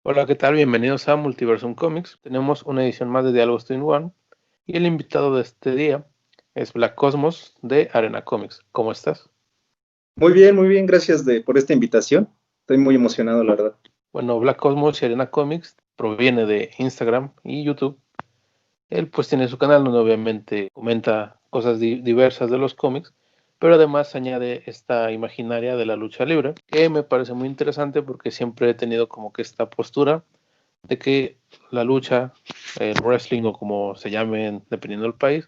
Hola, ¿qué tal? Bienvenidos a Multiversum Comics. Tenemos una edición más de Diálogos 2 in 1 y el invitado de este día es Black Cosmos de Arena Comics. ¿Cómo estás? Muy bien, gracias por esta invitación. Estoy muy emocionado, la verdad. Bueno, Black Cosmos y Arena Comics proviene de Instagram y YouTube. Él pues tiene su canal donde obviamente comenta cosas diversas de los cómics, pero además añade esta imaginaria de la lucha libre, que me parece muy interesante porque siempre he tenido como que esta postura de que la lucha, el wrestling o como se llame dependiendo del país,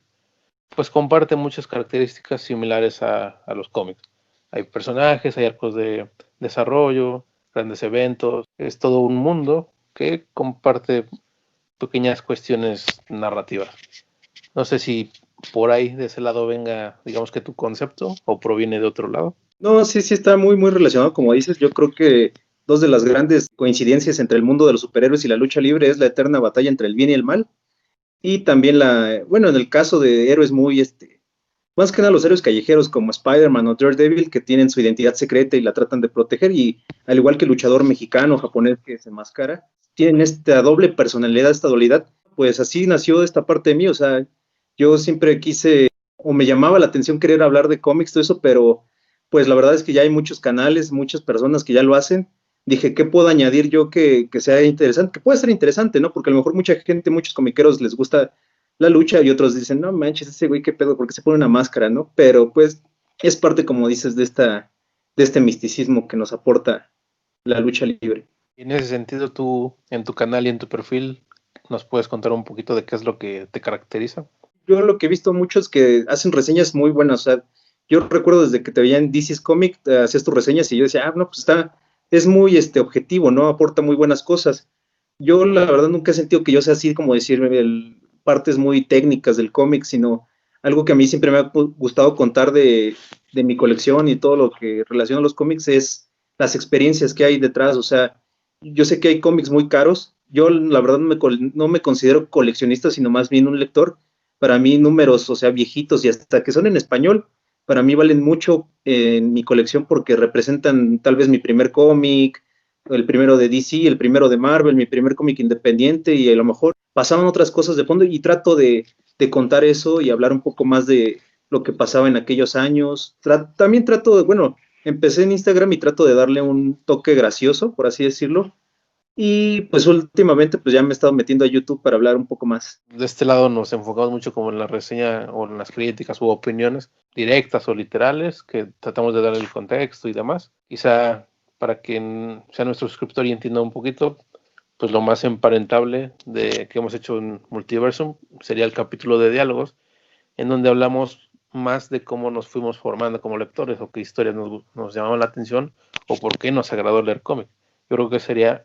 pues comparte muchas características similares a los cómics. Hay personajes, hay arcos de desarrollo, grandes eventos, es todo un mundo que comparte pequeñas cuestiones narrativas. No sé si por ahí de ese lado venga, digamos que tu concepto o proviene de otro lado. No, sí, sí, está muy relacionado, como dices. Yo creo que dos de las grandes coincidencias entre el mundo de los superhéroes y la lucha libre es la eterna batalla entre el bien y el mal. Y también bueno, en el caso de héroes más que nada los héroes callejeros como Spider-Man o Daredevil, que tienen su identidad secreta y la tratan de proteger, y al igual que el luchador mexicano, japonés que se enmascara, tienen esta doble personalidad, esta dualidad. Pues así nació esta parte de mí. O sea, yo siempre quise, o me llamaba la atención querer hablar de cómics, todo eso, pero pues la verdad es que ya hay muchos canales, muchas personas que ya lo hacen. Dije, ¿qué puedo añadir yo que sea interesante? Que puede ser interesante, ¿no? Porque a lo mejor mucha gente, muchos comiqueros les gusta la lucha, y otros dicen, no manches, ese güey, qué pedo, porque se pone una máscara, ¿no? Pero pues es parte, como dices, de este misticismo que nos aporta la lucha libre. Y en ese sentido, tú en tu canal y en tu perfil, ¿nos puedes contar un poquito de qué es lo que te caracteriza? Yo lo que he visto muchos que hacen reseñas muy buenas. O sea, yo recuerdo desde que te veía en DC's Comic, hacías tus reseñas y yo decía, no, pues es muy objetivo, ¿no? Aporta muy buenas cosas. Yo la verdad nunca he sentido que yo sea así como decir partes muy técnicas del cómic, sino algo que a mí siempre me ha gustado contar de mi colección y todo lo que relaciona a los cómics es las experiencias que hay detrás. O sea, yo sé que hay cómics muy caros. Yo la verdad no me considero coleccionista, sino más bien un lector. Para mí números, o sea, viejitos y hasta que son en español, para mí valen mucho en mi colección porque representan tal vez mi primer cómic, el primero de DC, el primero de Marvel, mi primer cómic independiente, y a lo mejor pasaban otras cosas de fondo, y trato de contar eso y hablar un poco más de lo que pasaba en aquellos años. También trato de, bueno, empecé en Instagram y trato de darle un toque gracioso, por así decirlo, y pues últimamente pues ya me he estado metiendo a YouTube para hablar un poco más. De este lado nos enfocamos mucho como en la reseña o en las críticas u opiniones directas o literales, que tratamos de dar el contexto y demás. Quizá para quien sea nuestro suscriptor y entienda un poquito, pues lo más emparentable de que hemos hecho en Multiversum sería el capítulo de diálogos, en donde hablamos más de cómo nos fuimos formando como lectores o qué historias nos llamaban la atención o por qué nos agradó leer cómic. Yo creo que sería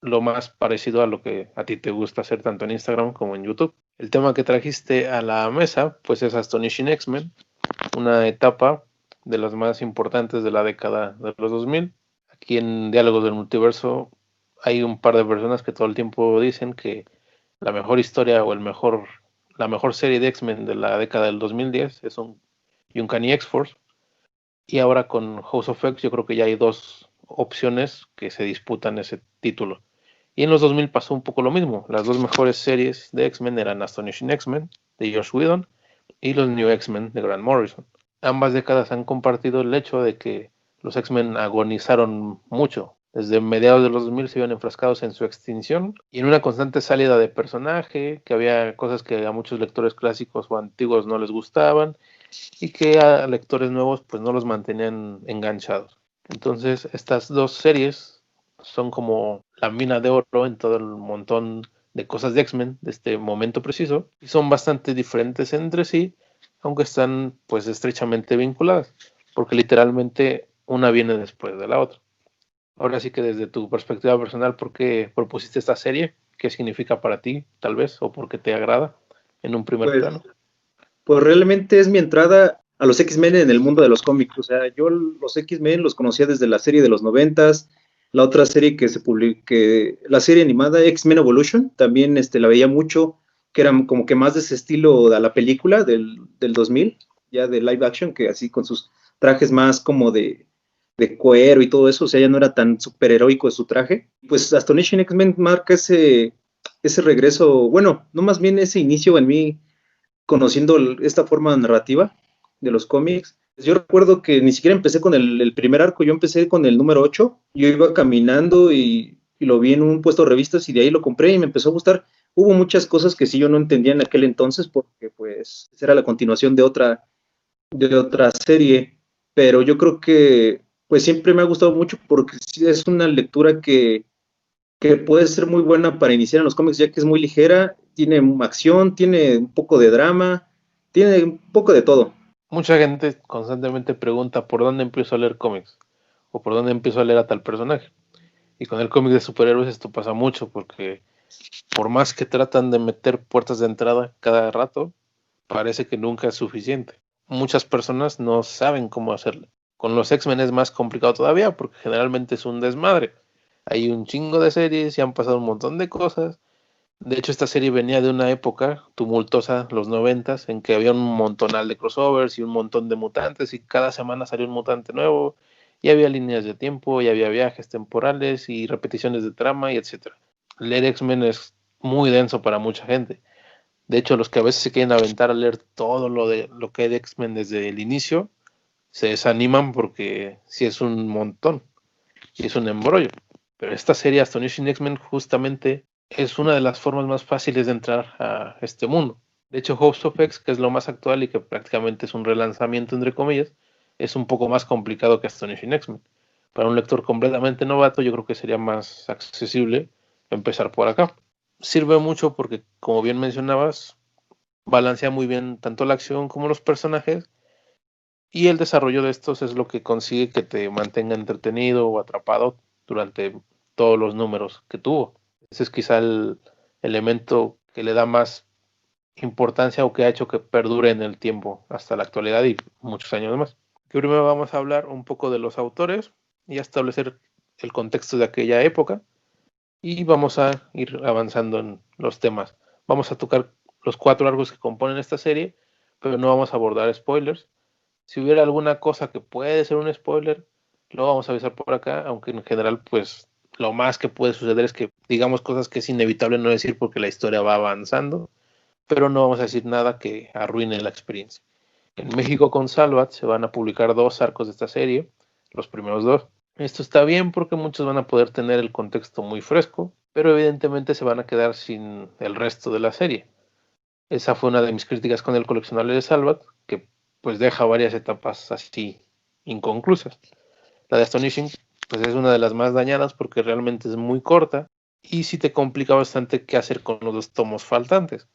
lo más parecido a lo que a ti te gusta hacer tanto en Instagram como en YouTube. El tema que trajiste a la mesa, pues es Astonishing X-Men, una etapa de las más importantes de la década de los 2000. Aquí en Diálogos del Multiverso hay un par de personas que todo el tiempo dicen que la mejor historia o la mejor serie de X-Men de la década del 2010 es un Uncanny X-Force. Y ahora con House of X yo creo que ya hay dos opciones que se disputan ese título. Y en los 2000 pasó un poco lo mismo. Las dos mejores series de X-Men eran Astonishing X-Men de Josh Whedon y los New X-Men de Grant Morrison. Ambas décadas han compartido el hecho de que los X-Men agonizaron mucho. Desde mediados de los 2000 se iban enfrascados en su extinción y en una constante salida de personaje, que había cosas que a muchos lectores clásicos o antiguos no les gustaban y que a lectores nuevos pues no los mantenían enganchados. Entonces estas dos series son como la mina de oro en todo el montón de cosas de X-Men de este momento preciso y son bastante diferentes entre sí, aunque están pues estrechamente vinculadas, porque literalmente una viene después de la otra. Ahora sí que desde tu perspectiva personal, ¿por qué propusiste esta serie? ¿Qué significa para ti, tal vez, o por qué te agrada en un primer Pues plano? Pues realmente es mi entrada a los X-Men en el mundo de los cómics. O sea, yo los X-Men los conocía desde la serie de los noventas, la otra serie que se publicó, la serie animada X-Men Evolution, también la veía mucho, que era como que más de ese estilo a la película del 2000, ya de live action, que así con sus trajes más como de cuero y todo eso, o sea, ya no era tan superheroico su traje. Pues Astonishing X-Men marca ese regreso, bueno, no más bien ese inicio en mí conociendo esta forma narrativa de los cómics. Yo recuerdo que ni siquiera empecé con el primer arco, yo empecé con el número 8. Yo iba caminando y lo vi en un puesto de revistas y de ahí lo compré y me empezó a gustar. Hubo muchas cosas que sí yo no entendía en aquel entonces porque pues era la continuación de otra serie, pero yo creo que pues siempre me ha gustado mucho porque sí es una lectura que puede ser muy buena para iniciar en los cómics, ya que es muy ligera, tiene acción, tiene un poco de drama, tiene un poco de todo. Mucha gente constantemente pregunta por dónde empiezo a leer cómics o por dónde empiezo a leer a tal personaje. Y con el cómic de superhéroes esto pasa mucho porque por más que tratan de meter puertas de entrada cada rato, parece que nunca es suficiente. Muchas personas no saben cómo hacerlo. Con los X-Men es más complicado todavía porque generalmente es un desmadre. Hay un chingo de series y han pasado un montón de cosas. De hecho, esta serie venía de una época tumultuosa, los 90s, en que había un montonal de crossovers y un montón de mutantes y cada semana salió un mutante nuevo y había líneas de tiempo y había viajes temporales y repeticiones de trama y etcétera. Leer X-Men es muy denso para mucha gente. De hecho, los que a veces se quieren aventar a leer todo lo que hay de X-Men desde el inicio, se desaniman porque sí es un montón y es un embrollo. Pero esta serie Astonishing X-Men justamente es una de las formas más fáciles de entrar a este mundo. De hecho, House of X, que es lo más actual y que prácticamente es un relanzamiento entre comillas, es un poco más complicado que Astonishing X-Men. Para un lector completamente novato, yo creo que sería más accesible empezar por acá. Sirve mucho porque, como bien mencionabas, balancea muy bien tanto la acción como los personajes y el desarrollo de estos es lo que consigue que te mantenga entretenido o atrapado durante todos los números que tuvo. Ese es quizá el elemento que le da más importancia o que ha hecho que perdure en el tiempo hasta la actualidad y muchos años más. Que primero vamos a hablar un poco de los autores y a establecer el contexto de aquella época y vamos a ir avanzando en los temas. Vamos a tocar los 4 arcos que componen esta serie, pero no vamos a abordar spoilers. Si hubiera alguna cosa que puede ser un spoiler, lo vamos a avisar por acá, aunque en general, pues lo más que puede suceder es que digamos cosas que es inevitable no decir porque la historia va avanzando, pero no vamos a decir nada que arruine la experiencia. En México con Salvat se van a publicar 2 arcos de esta serie, los primeros 2. Esto está bien porque muchos van a poder tener el contexto muy fresco, pero evidentemente se van a quedar sin el resto de la serie. Esa fue una de mis críticas con el coleccionable de Salvat, que pues deja varias etapas así inconclusas. La de Astonishing pues es una de las más dañadas porque realmente es muy corta y sí te complica bastante qué hacer con los 2 tomos faltantes.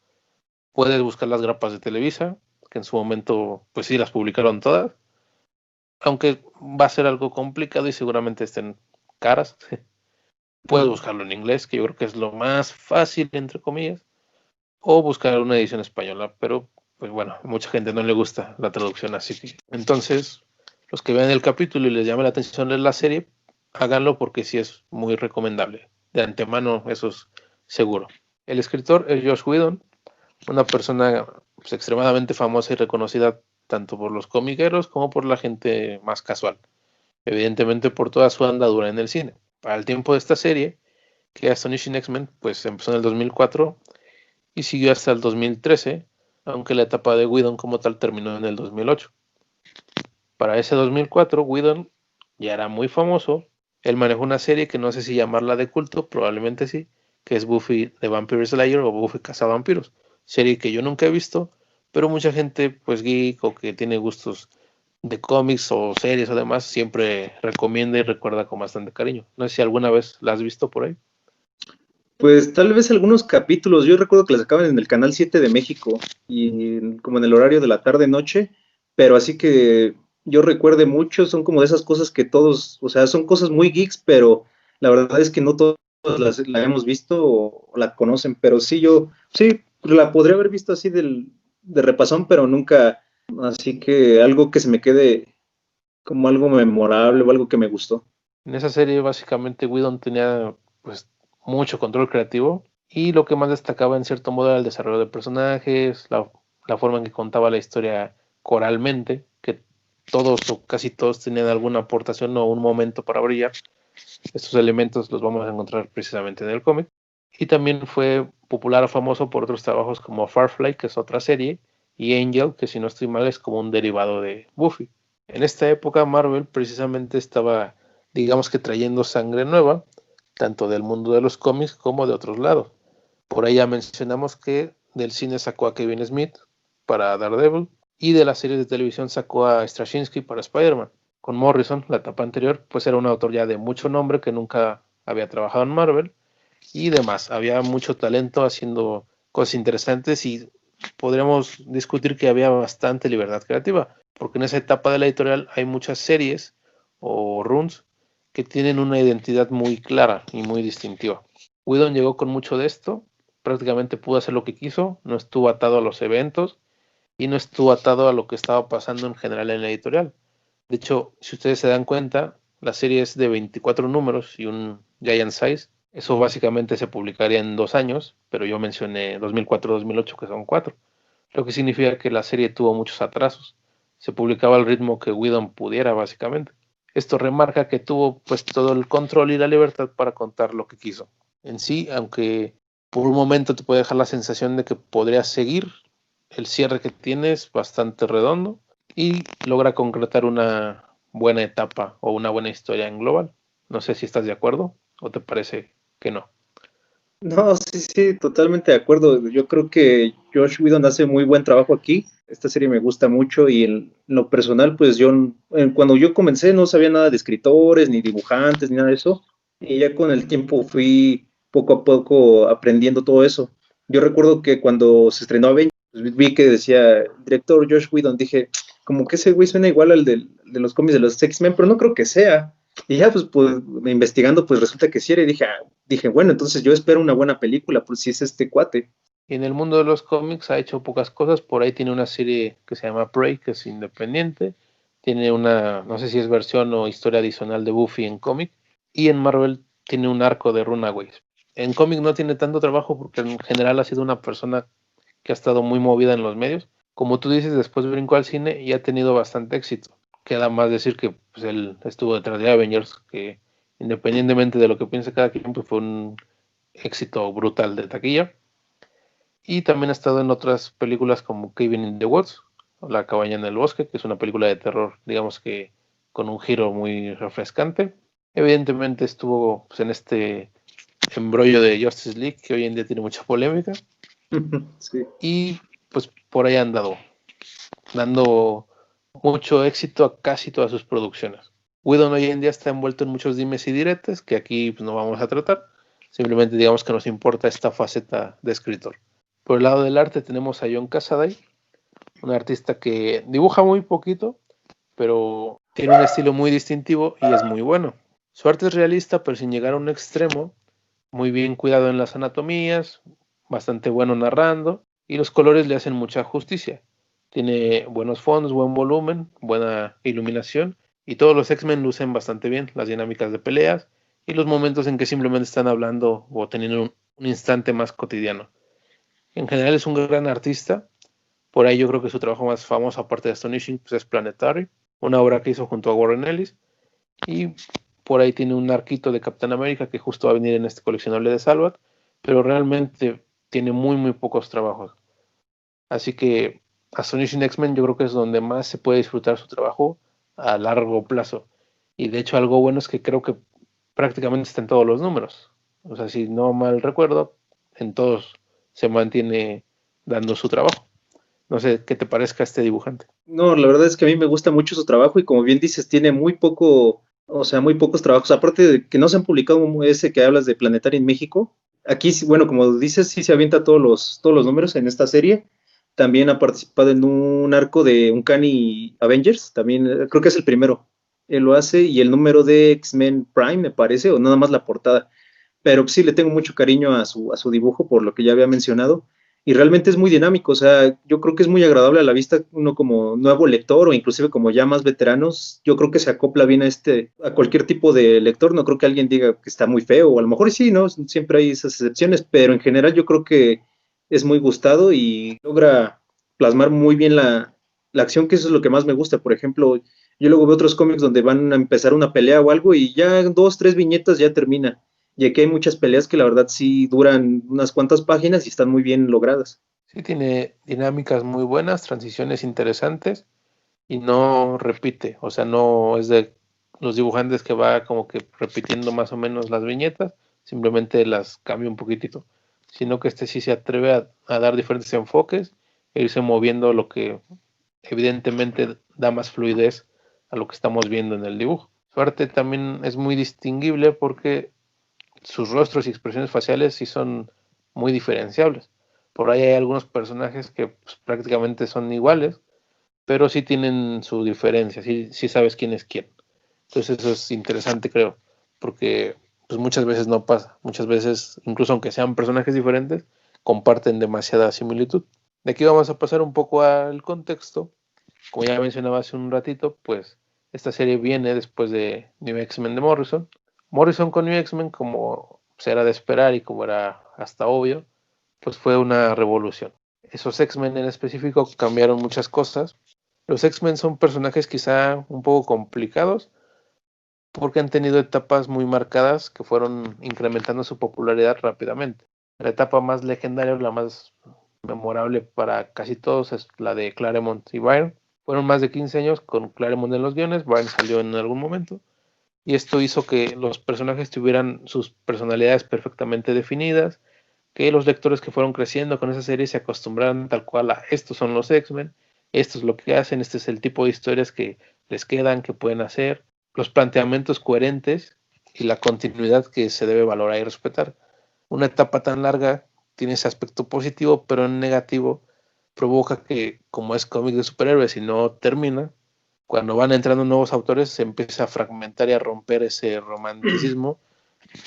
Puedes buscar las grapas de Televisa, que en su momento pues sí las publicaron todas, aunque va a ser algo complicado y seguramente estén caras. Puedes buscarlo en inglés, que yo creo que es lo más fácil, entre comillas, o buscar una edición española, pero pues bueno, a mucha gente no le gusta la traducción así que entonces los que vean el capítulo y les llame la atención leer la serie, háganlo porque sí es muy recomendable. De antemano, eso es seguro. El escritor es Josh Whedon, una persona pues, extremadamente famosa y reconocida tanto por los comiqueros como por la gente más casual. Evidentemente por toda su andadura en el cine. Para el tiempo de esta serie, que Astonishing X-Men, pues empezó en el 2004 y siguió hasta el 2013, aunque la etapa de Whedon como tal terminó en el 2008. Para ese 2004, Whedon ya era muy famoso. Él manejó una serie que no sé si llamarla de culto, probablemente sí, que es Buffy the Vampire Slayer o Buffy Cazavampiros. Serie que yo nunca he visto, pero mucha gente, pues geek o que tiene gustos de cómics o series o demás, siempre recomienda y recuerda con bastante cariño. No sé si alguna vez la has visto por ahí. Pues tal vez algunos capítulos, yo recuerdo que las sacaban en el Canal 7 de México y como en el horario de la tarde-noche, pero así que yo recuerde mucho, son como de esas cosas que todos, o sea, son cosas muy geeks, pero la verdad es que no todos la hemos visto o la conocen, pero sí, yo, sí, la podría haber visto así de repasón, pero nunca, así que algo que se me quede como algo memorable o algo que me gustó. En esa serie básicamente Whedon tenía pues mucho control creativo y lo que más destacaba en cierto modo era el desarrollo de personajes, la forma en que contaba la historia coralmente, que todos o casi todos tenían alguna aportación o un momento para brillar. Estos elementos los vamos a encontrar precisamente en el cómic. Y también fue popular o famoso por otros trabajos como Firefly, que es otra serie, y Angel, que si no estoy mal es como un derivado de Buffy. En esta época Marvel precisamente estaba, digamos que trayendo sangre nueva, tanto del mundo de los cómics como de otros lados. Por ahí ya mencionamos que del cine sacó a Kevin Smith para Daredevil, y de la serie de televisión sacó a Straczynski para Spider-Man. Con Morrison, la etapa anterior, pues era un autor ya de mucho nombre que nunca había trabajado en Marvel y demás. Había mucho talento haciendo cosas interesantes y podríamos discutir que había bastante libertad creativa, porque en esa etapa de la editorial hay muchas series o runs que tienen una identidad muy clara y muy distintiva. Whedon llegó con mucho de esto, prácticamente pudo hacer lo que quiso, no estuvo atado a los eventos y no estuvo atado a lo que estaba pasando en general en la editorial. De hecho, si ustedes se dan cuenta, la serie es de 24 números y un giant size. Eso básicamente se publicaría en 2 años, pero yo mencioné 2004-2008 que son 4, lo que significa que la serie tuvo muchos atrasos. Se publicaba al ritmo que Whedon pudiera, básicamente. Esto remarca que tuvo pues todo el control y la libertad para contar lo que quiso. En sí, aunque por un momento te puede dejar la sensación de que podría seguir, el cierre que tiene es bastante redondo y logra concretar una buena etapa o una buena historia en global. No sé si estás de acuerdo o te parece que no. No, sí, sí, totalmente de acuerdo. Yo creo que Josh Whedon hace muy buen trabajo aquí. Esta serie me gusta mucho y en lo personal, pues yo, cuando yo comencé no sabía nada de escritores, ni dibujantes, ni nada de eso. Y ya con el tiempo fui poco a poco aprendiendo todo eso. Yo recuerdo que cuando se estrenó Avengers, pues, vi que decía director Josh Whedon, dije, como que ese güey suena igual al de los cómics de los X-Men, pero no creo que sea. Y ya, pues, investigando, pues resulta que sí era y dije, bueno, entonces yo espero una buena película, pues si es este cuate. Y en el mundo de los cómics ha hecho pocas cosas. Por ahí tiene una serie que se llama Prey, que es independiente. Tiene una, no sé si es versión o historia adicional de Buffy en cómic. Y en Marvel tiene un arco de Runaways. En cómic no tiene tanto trabajo porque en general ha sido una persona que ha estado muy movida en los medios. Como tú dices, después brincó al cine y ha tenido bastante éxito. Queda más decir que pues, él estuvo detrás de Avengers, que independientemente de lo que piense cada quien, pues fue un éxito brutal de taquilla. Y también ha estado en otras películas como Cabin in the Woods, o La cabaña en el bosque, que es una película de terror, digamos que con un giro muy refrescante. Evidentemente estuvo pues, en este embrollo de Justice League, que hoy en día tiene mucha polémica. Sí. Y pues por ahí han dando mucho éxito a casi todas sus producciones. Whedon hoy en día está envuelto en muchos dimes y diretes que aquí pues, no vamos a tratar. Simplemente digamos que nos importa esta faceta de escritor. Por el lado del arte tenemos a John Cassaday, un artista que dibuja muy poquito, pero tiene un estilo muy distintivo y es muy bueno. Su arte es realista, pero sin llegar a un extremo, muy bien cuidado en las anatomías, bastante bueno narrando, y los colores le hacen mucha justicia. Tiene buenos fondos, buen volumen, buena iluminación, y todos los X-Men lucen bastante bien, las dinámicas de peleas y los momentos en que simplemente están hablando o teniendo un instante más cotidiano. En general es un gran artista. Por ahí yo creo que su trabajo más famoso, aparte de Astonishing, pues es Planetary, una obra que hizo junto a Warren Ellis. Y por ahí tiene un arquito de Capitán América que justo va a venir en este coleccionable de Salvat, pero realmente tiene muy, muy pocos trabajos. Así que Astonishing X-Men yo creo que es donde más se puede disfrutar su trabajo a largo plazo. Y de hecho algo bueno es que creo que prácticamente está en todos los números. O sea, si no mal recuerdo, en todos se mantiene dando su trabajo. No sé qué te parezca este dibujante. No, la verdad es que a mí me gusta mucho su trabajo y como bien dices, tiene muy poco, o sea, muy pocos trabajos. Aparte de que no se han publicado como ese que hablas de Planetario en México, aquí, bueno, como dices, sí se avienta todos los números en esta serie. También ha participado en un arco de Uncanny Avengers, también creo que es el primero. Él lo hace y el número de X-Men Prime, me parece, o nada más la portada. Pero sí le tengo mucho cariño a su dibujo, por lo que ya había mencionado y realmente es muy dinámico, o sea, yo creo que es muy agradable a la vista, uno como nuevo lector o inclusive como ya más veteranos, yo creo que se acopla bien a cualquier tipo de lector, no creo que alguien diga que está muy feo, o a lo mejor sí, ¿no? Siempre hay esas excepciones, pero en general yo creo que es muy gustado y logra plasmar muy bien la acción, que eso es lo que más me gusta. Por ejemplo, yo luego veo otros cómics donde van a empezar una pelea o algo y ya 2, 3 viñetas ya termina. Y aquí hay muchas peleas que la verdad sí duran unas cuantas páginas y están muy bien logradas. Sí, tiene dinámicas muy buenas, transiciones interesantes y no repite, o sea, no es de los dibujantes que va como que repitiendo más o menos las viñetas, simplemente las cambia un poquitito, sino que este sí se atreve a dar diferentes enfoques e irse moviendo lo que evidentemente da más fluidez a lo que estamos viendo en el dibujo. Su arte también es muy distinguible porque sus rostros y expresiones faciales sí son muy diferenciables. Por ahí hay algunos personajes que pues, prácticamente son iguales, pero sí tienen su diferencia, sí sabes quién es quién. Entonces eso es interesante, creo, porque pues muchas veces no pasa. Muchas veces, incluso aunque sean personajes diferentes, comparten demasiada similitud. De aquí vamos a pasar un poco al contexto. Como ya mencionaba hace un ratito, pues esta serie viene después de New X-Men de Morrison. Morrison con New X-Men, como se era de esperar y como era hasta obvio, pues fue una revolución. Esos X-Men en específico cambiaron muchas cosas. Los X-Men son personajes quizá un poco complicados porque han tenido etapas muy marcadas que fueron incrementando su popularidad rápidamente. La etapa más legendaria, la más memorable para casi todos es la de Claremont y Byrne. Fueron más de 15 años con Claremont en los guiones, Byrne salió en algún momento y esto hizo que los personajes tuvieran sus personalidades perfectamente definidas, que los lectores que fueron creciendo con esa serie se acostumbraran tal cual a estos son los X-Men, esto es lo que hacen, este es el tipo de historias que les quedan, que pueden hacer, los planteamientos coherentes y la continuidad que se debe valorar y respetar. Una etapa tan larga tiene ese aspecto positivo, pero en negativo provoca que, como es cómic de superhéroes y no termina, cuando van entrando nuevos autores se empieza a fragmentar y a romper ese romanticismo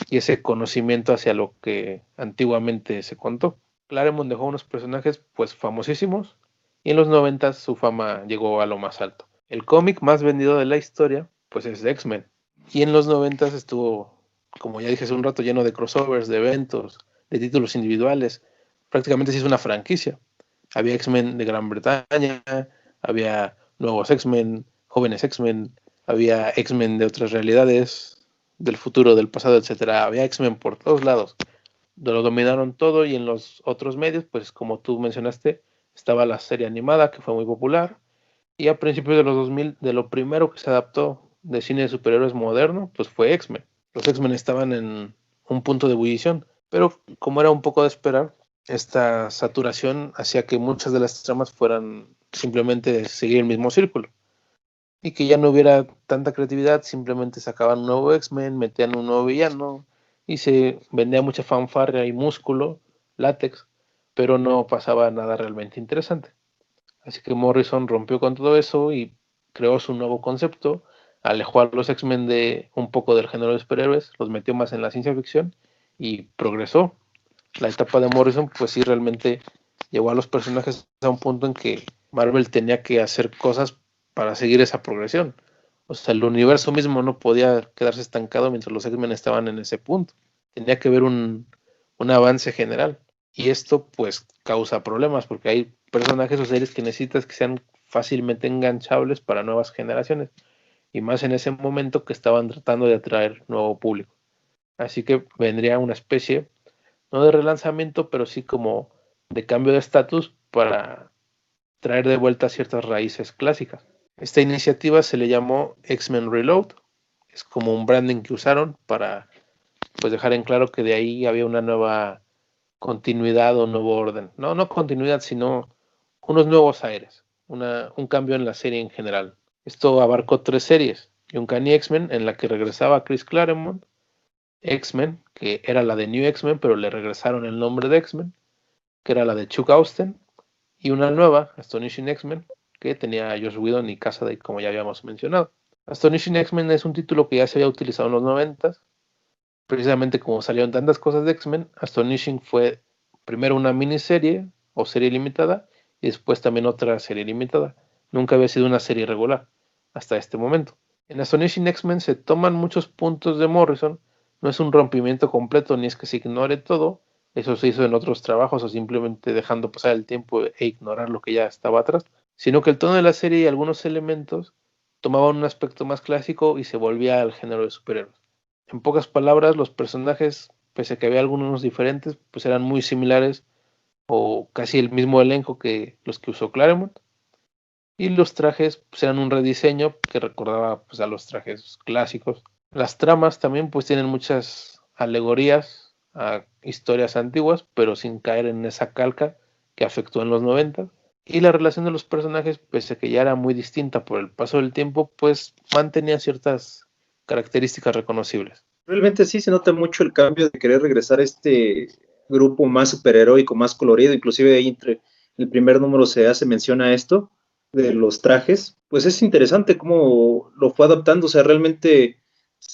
y ese conocimiento hacia lo que antiguamente se contó. Claremont dejó unos personajes pues famosísimos y en los 90 su fama llegó a lo más alto. El cómic más vendido de la historia pues es de X-Men y en los 90 estuvo, como ya dije hace un rato, lleno de crossovers, de eventos, de títulos individuales. Prácticamente sí es una franquicia. Había X-Men de Gran Bretaña, había nuevos X-Men, jóvenes X-Men, había X-Men de otras realidades, del futuro, del pasado, etcétera. Había X-Men por todos lados. Lo dominaron todo y en los otros medios, pues como tú mencionaste, estaba la serie animada que fue muy popular y a principios de los 2000, de lo primero que se adaptó de cine de superhéroes moderno, pues fue X-Men. Los X-Men estaban en un punto de ebullición, pero como era un poco de esperar, esta saturación hacía que muchas de las tramas fueran simplemente seguir el mismo círculo y que ya no hubiera tanta creatividad, simplemente sacaban un nuevo X-Men, metían un nuevo villano y se vendía mucha fanfarria y músculo, látex, pero no pasaba nada realmente interesante. Así que Morrison rompió con todo eso y creó su nuevo concepto, alejó a los X-Men de un poco del género de superhéroes, los metió más en la ciencia ficción y progresó. La etapa de Morrison, pues sí, realmente llevó a los personajes a un punto en que Marvel tenía que hacer cosas para seguir esa progresión. O sea, el universo mismo no podía quedarse estancado mientras los X-Men estaban en ese punto. Tenía que haber un avance general. Y esto pues causa problemas porque hay personajes o series que necesitas que sean fácilmente enganchables para nuevas generaciones. Y más en ese momento que estaban tratando de atraer nuevo público. Así que vendría una especie no de relanzamiento, pero sí como de cambio de estatus para traer de vuelta ciertas raíces clásicas. Esta iniciativa se le llamó X-Men Reload, es como un branding que usaron para pues dejar en claro que de ahí había una nueva continuidad o nuevo orden. No, no continuidad, sino unos nuevos aires, un cambio en la serie en general. Esto abarcó 3 series, Uncanny X-Men, en la que regresaba Chris Claremont, X-Men, que era la de New X-Men, pero le regresaron el nombre de X-Men, que era la de Chuck Austen, y una nueva, Astonishing X-Men, que tenía a Joss Whedon y Cassaday, como ya habíamos mencionado. Astonishing X-Men es un título que ya se había utilizado en los 90, precisamente como salieron tantas cosas de X-Men, Astonishing fue primero una miniserie o serie limitada, y después también otra serie limitada. Nunca había sido una serie regular, hasta este momento. En Astonishing X-Men se toman muchos puntos de Morrison, no es un rompimiento completo ni es que se ignore todo, eso se hizo en otros trabajos o simplemente dejando pasar el tiempo e ignorar lo que ya estaba atrás, sino que el tono de la serie y algunos elementos tomaban un aspecto más clásico y se volvía al género de superhéroes. En pocas palabras, los personajes, pese a que había algunos diferentes, pues eran muy similares o casi el mismo elenco que los que usó Claremont. Y los trajes pues, eran un rediseño que recordaba pues, a los trajes clásicos. Las tramas también pues tienen muchas alegorías a historias antiguas, pero sin caer en esa calca que afectó en los 90. Y la relación de los personajes, pese a que ya era muy distinta por el paso del tiempo, pues mantenía ciertas características reconocibles. Realmente sí se nota mucho el cambio de querer regresar a este grupo más superheroico, más colorido, inclusive ahí entre el primer número se hace mención a esto de los trajes, pues es interesante cómo lo fue adaptando, o sea, realmente,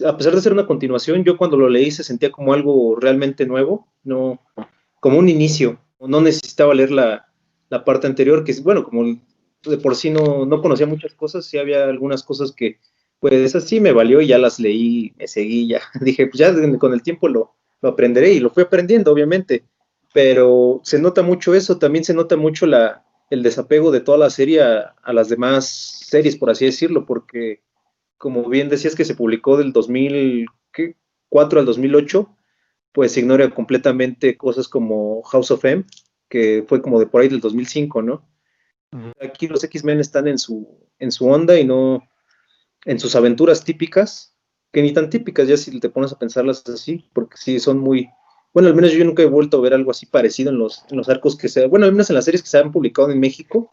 a pesar de ser una continuación, yo cuando lo leí se sentía como algo realmente nuevo, no, como un inicio, no necesitaba leer la parte anterior, que bueno, como de por sí no conocía muchas cosas, sí había algunas cosas que pues así me valió y ya las leí, me seguí, ya dije, pues ya con el tiempo lo aprenderé y lo fui aprendiendo, obviamente, pero se nota mucho eso, también se nota mucho el desapego de toda la serie a las demás series, por así decirlo, porque como bien decías que se publicó del 2004 al 2008, pues se ignora completamente cosas como House of M, que fue como de por ahí del 2005, ¿no? Ujú. Aquí los X-Men están en su onda y no en sus aventuras típicas, que ni tan típicas ya si te pones a pensarlas así, porque sí son muy, bueno, al menos yo nunca he vuelto a ver algo así parecido en los arcos que se, bueno, al menos en las series que se han publicado en México,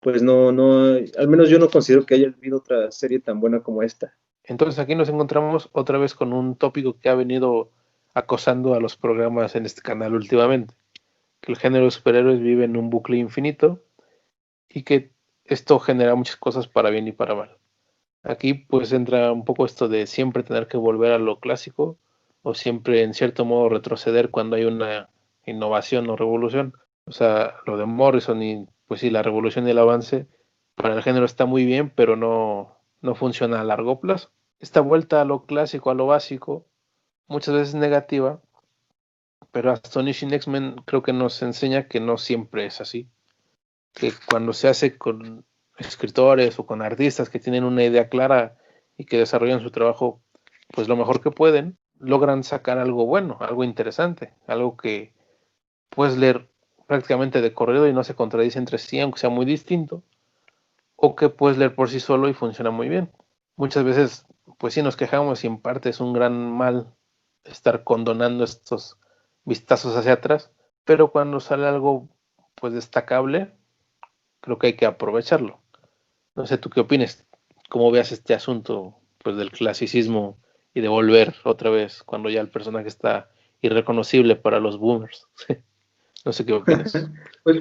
pues al menos yo no considero que haya habido otra serie tan buena como esta. Entonces aquí nos encontramos otra vez con un tópico que ha venido acosando a los programas en este canal últimamente, que el género de superhéroes vive en un bucle infinito y que esto genera muchas cosas para bien y para mal. Aquí pues entra un poco esto de siempre tener que volver a lo clásico o siempre en cierto modo retroceder cuando hay una innovación o revolución. O sea, lo de Morrison y pues sí, la revolución y el avance para el género está muy bien, pero no funciona a largo plazo. Esta vuelta a lo clásico, a lo básico, muchas veces negativa, pero Astonishing X-Men creo que nos enseña que no siempre es así, que cuando se hace con escritores o con artistas que tienen una idea clara y que desarrollan su trabajo pues lo mejor que pueden, logran sacar algo bueno, algo interesante, algo que puedes leer prácticamente de corrido y no se contradice entre sí, aunque sea muy distinto, o que puedes leer por sí solo y funciona muy bien. Muchas veces, pues sí nos quejamos y en parte es un gran mal estar condonando estos vistazos hacia atrás, pero cuando sale algo pues destacable, creo que hay que aprovecharlo. No sé, ¿tú qué opinas? ¿Cómo veas este asunto pues del clasicismo y de volver otra vez cuando ya el personaje está irreconocible para los boomers? No sé qué opinas. Pues,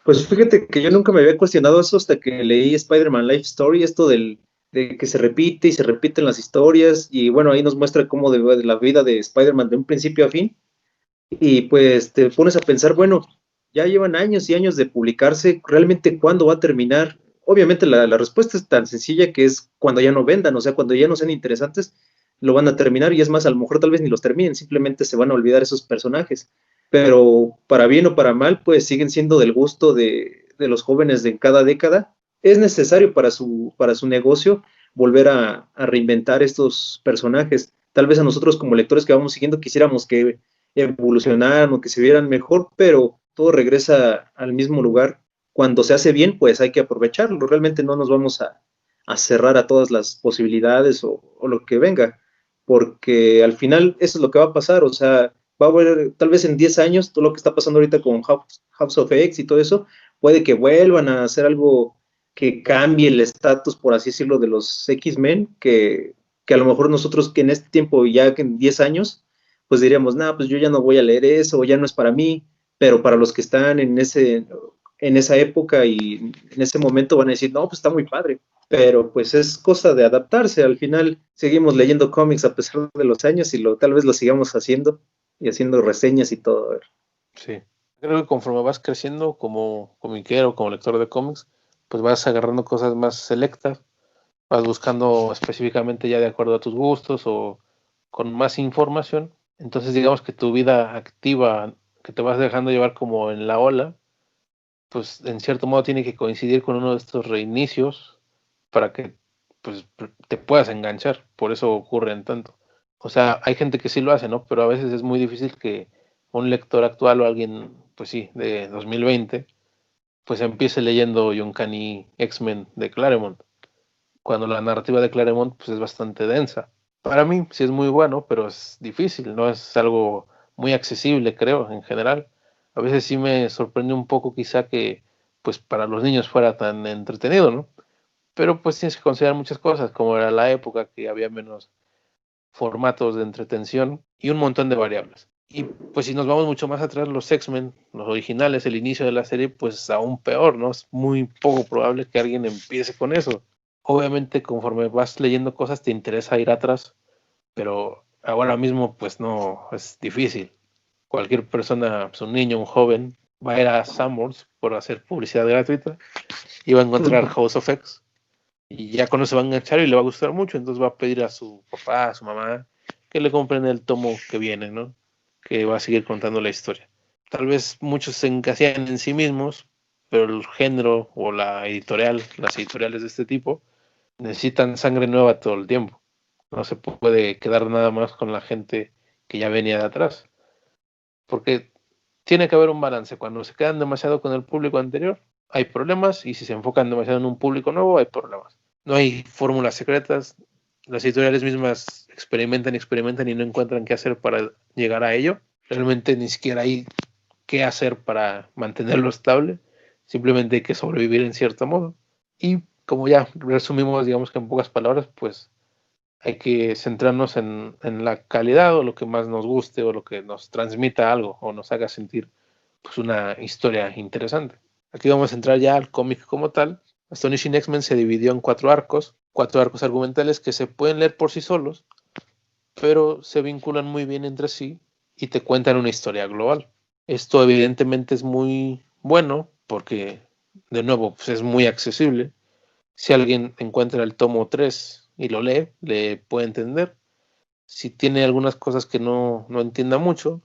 pues fíjate que yo nunca me había cuestionado eso hasta que leí Spider-Man Life Story, esto de que se repite y se repiten las historias, y bueno, ahí nos muestra cómo de la vida de Spider-Man de un principio a fin, y pues te pones a pensar, bueno, ya llevan años y años de publicarse, ¿realmente cuándo va a terminar? Obviamente la respuesta es tan sencilla que es cuando ya no vendan, o sea, cuando ya no sean interesantes, lo van a terminar y es más, a lo mejor tal vez ni los terminen, simplemente se van a olvidar esos personajes. Pero para bien o para mal, pues siguen siendo del gusto de los jóvenes de cada década. Es necesario para su negocio volver a reinventar estos personajes. Tal vez a nosotros como lectores que vamos siguiendo quisiéramos que evolucionaran o que se vieran mejor, pero todo regresa al mismo lugar. Cuando se hace bien, pues hay que aprovecharlo. Realmente no nos vamos a cerrar a todas las posibilidades o lo que venga, porque al final eso es lo que va a pasar. O sea, va a haber, tal vez en 10 años, todo lo que está pasando ahorita con House of X y todo eso, puede que vuelvan a hacer algo que cambie el estatus, por así decirlo, de los X-Men, que a lo mejor nosotros que en este tiempo, ya que en 10 años, pues diríamos, no, pues yo ya no voy a leer eso, o ya no es para mí, pero para los que están en esa época y en ese momento van a decir, no, pues está muy padre, pero pues es cosa de adaptarse, al final seguimos leyendo cómics a pesar de los años y tal vez lo sigamos haciendo y haciendo reseñas y todo. A ver. Sí. Creo que conforme vas creciendo como comiquero, como lector de cómics, pues vas agarrando cosas más selectas, vas buscando específicamente ya de acuerdo a tus gustos o con más información. Entonces digamos que tu vida activa, que te vas dejando llevar como en la ola, pues en cierto modo tiene que coincidir con uno de estos reinicios para que pues te puedas enganchar, por eso ocurren tanto. O sea, hay gente que sí lo hace, ¿no? Pero a veces es muy difícil que un lector actual o alguien, pues sí, de 2020, pues empiece leyendo Uncanny X-Men de Claremont, cuando la narrativa de Claremont pues es bastante densa. Para mí sí es muy bueno, pero es difícil, no es algo muy accesible, creo, en general. A veces sí me sorprende un poco quizá que pues para los niños fuera tan entretenido, ¿no? Pero pues tienes que considerar muchas cosas, como era la época, que había menos formatos de entretención y un montón de variables. Y pues si nos vamos mucho más atrás, los X-Men, los originales, el inicio de la serie, pues aún peor, ¿no? Es muy poco probable que alguien empiece con eso. Obviamente conforme vas leyendo cosas te interesa ir atrás, pero ahora mismo pues no, es difícil. Cualquier persona, pues un niño, un joven, va a ir a Sanborns por hacer publicidad gratuita y va a encontrar House of X y ya con eso se va a enganchar y le va a gustar mucho, entonces va a pedir a su papá, a su mamá, que le compren el tomo que viene, ¿no? Que va a seguir contando la historia. Tal vez muchos se encasillan en sí mismos, pero el género o la editorial, las editoriales de este tipo, necesitan sangre nueva todo el tiempo. No se puede quedar nada más con la gente que ya venía de atrás, porque tiene que haber un balance. Cuando se quedan demasiado con el público anterior, hay problemas, y si se enfocan demasiado en un público nuevo, hay problemas. No hay fórmulas secretas, las editoriales mismas experimentan y experimentan y no encuentran qué hacer para llegar a ello. Realmente ni siquiera hay qué hacer para mantenerlo estable, simplemente hay que sobrevivir en cierto modo. Y como ya resumimos, digamos que en pocas palabras, pues hay que centrarnos en la calidad o lo que más nos guste o lo que nos transmita algo o nos haga sentir pues una historia interesante. Aquí vamos a entrar ya al cómic como tal. Astonishing X-Men se dividió en cuatro arcos argumentales que se pueden leer por sí solos, pero se vinculan muy bien entre sí y te cuentan una historia global. Esto evidentemente es muy bueno porque, de nuevo, pues es muy accesible. Si alguien encuentra el tomo 3 y lo lee, le puede entender. Si tiene algunas cosas que no entienda mucho,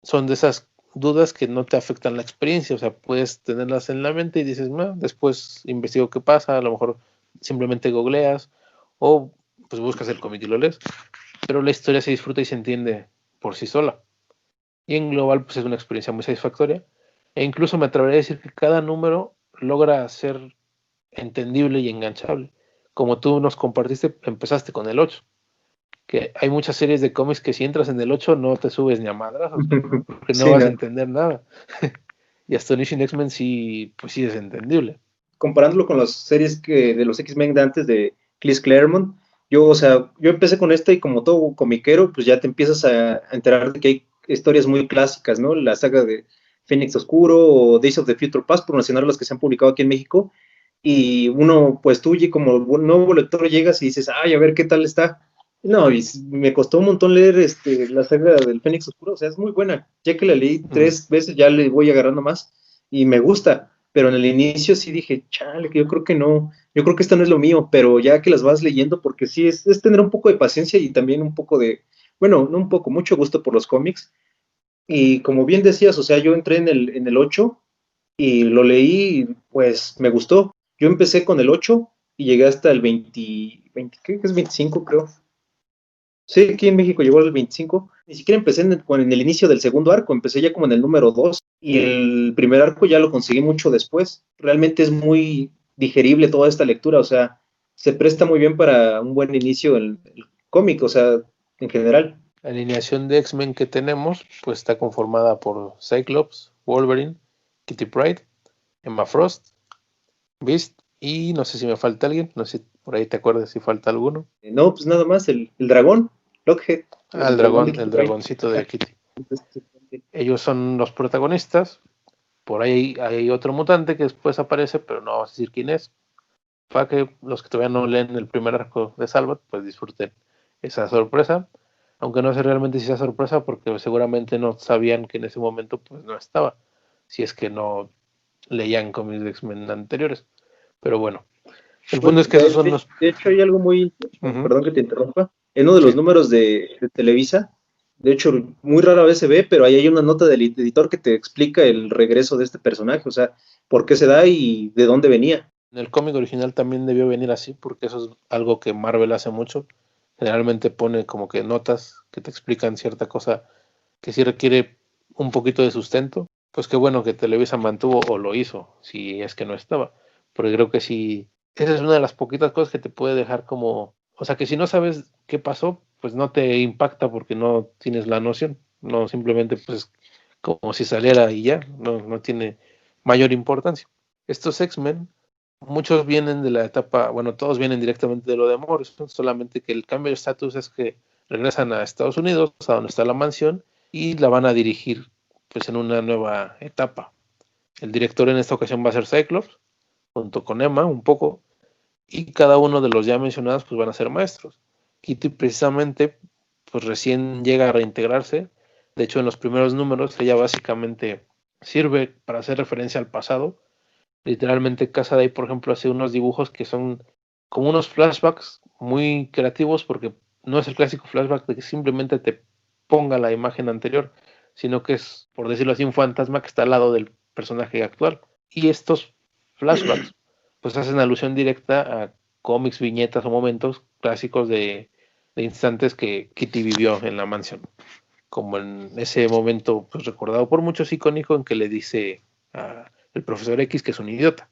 son de esas dudas que no te afectan la experiencia, o sea, puedes tenerlas en la mente y dices, después investigo qué pasa, a lo mejor simplemente googleas o pues buscas el cómic y lo lees, pero la historia se disfruta y se entiende por sí sola. Y en global pues es una experiencia muy satisfactoria e incluso me atrevería a decir que cada número logra ser entendible y enganchable. Como tú nos compartiste, empezaste con el 8, que hay muchas series de cómics que si entras en el 8 no te subes ni a madrazos, porque no Sí, vas a no. entender nada. Y Astonishing X-Men sí, pues sí es entendible. Comparándolo con las series de los X-Men de antes de Chris Claremont, yo, o sea, yo empecé con esta y como todo comiquero, pues ya te empiezas a enterar de que hay historias muy clásicas, ¿no? La saga de Fénix Oscuro o Days of the Future Past, por mencionar las que se han publicado aquí en México, y uno, pues tú como nuevo lector llegas y dices, ay, a ver qué tal está. No, y me costó un montón leer la saga del Fénix Oscuro, o sea, es muy buena. Ya que la leí 3 veces, ya le voy agarrando más y me gusta, pero en el inicio sí dije, chale, que yo creo que no, yo creo que esto no es lo mío, pero ya que las vas leyendo, porque sí es tener un poco de paciencia y también un poco de, bueno, no un poco, mucho gusto por los cómics. Y como bien decías, o sea, yo entré en el 8 y lo leí y pues me gustó. Yo empecé con el 8 y llegué hasta el 20 ¿qué es 25 creo? Sí, aquí en México llegó al 25. Ni siquiera empecé en el inicio del segundo arco, empecé ya como en el número 2 y el primer arco ya lo conseguí mucho después. Realmente es muy digerible toda esta lectura, o sea, se presta muy bien para un buen inicio el cómic, o sea, en general. La alineación de X-Men que tenemos pues está conformada por Cyclops, Wolverine, Kitty Pryde, Emma Frost, Beast y no sé si me falta alguien, no sé si por ahí te acuerdas si falta alguno. No, pues nada más, el dragón, Lockheed, El el dragón de dragón, el Kitty Pryde. dragoncito de Kitty. Ellos son los protagonistas. Por ahí hay otro mutante que después aparece, pero no vamos a decir quién es, para que los que todavía no leen el primer arco de Salvat, pues disfruten esa sorpresa, aunque no sé realmente si sea sorpresa, porque seguramente no sabían que en ese momento pues no estaba, si es que no leían cómics de X-Men anteriores. Pero bueno, el punto Bueno, es que esos son los... de hecho hay algo muy, Uh -huh. perdón que te interrumpa, en uno de Sí. los números de Televisa De hecho, muy rara vez se ve, pero ahí hay una nota del editor que te explica el regreso de este personaje, o sea, por qué se da y de dónde venía. En el cómic original también debió venir así, porque eso es algo que Marvel hace mucho. Generalmente pone como que notas que te explican cierta cosa que sí requiere un poquito de sustento. Pues qué bueno que Televisa mantuvo o lo hizo, si es que no estaba. Porque creo que sí, esa es una de las poquitas cosas que te puede dejar como, o sea, que si no sabes qué pasó, pues no te impacta porque no tienes la noción. No, simplemente pues como si saliera y ya, no tiene mayor importancia. Estos X-Men, muchos vienen de la etapa, bueno, todos vienen directamente de lo de Morrison, solamente que el cambio de estatus es que regresan a Estados Unidos, a donde está la mansión, y la van a dirigir pues en una nueva etapa. El director en esta ocasión va a ser Cyclops, junto con Emma un poco, y cada uno de los ya mencionados pues van a ser maestros. Kitty precisamente pues recién llega a reintegrarse, de hecho en los primeros números ella básicamente sirve para hacer referencia al pasado. Literalmente Casa de ahí, por ejemplo, hace unos dibujos que son como unos flashbacks muy creativos porque no es el clásico flashback de que simplemente te ponga la imagen anterior, sino que es, por decirlo así, un fantasma que está al lado del personaje actual. Y estos flashbacks pues hacen alusión directa a cómics, viñetas o momentos clásicos de instantes que Kitty vivió en la mansión, como en ese momento pues recordado por muchos, icónico, en que le dice a el profesor X que es un idiota,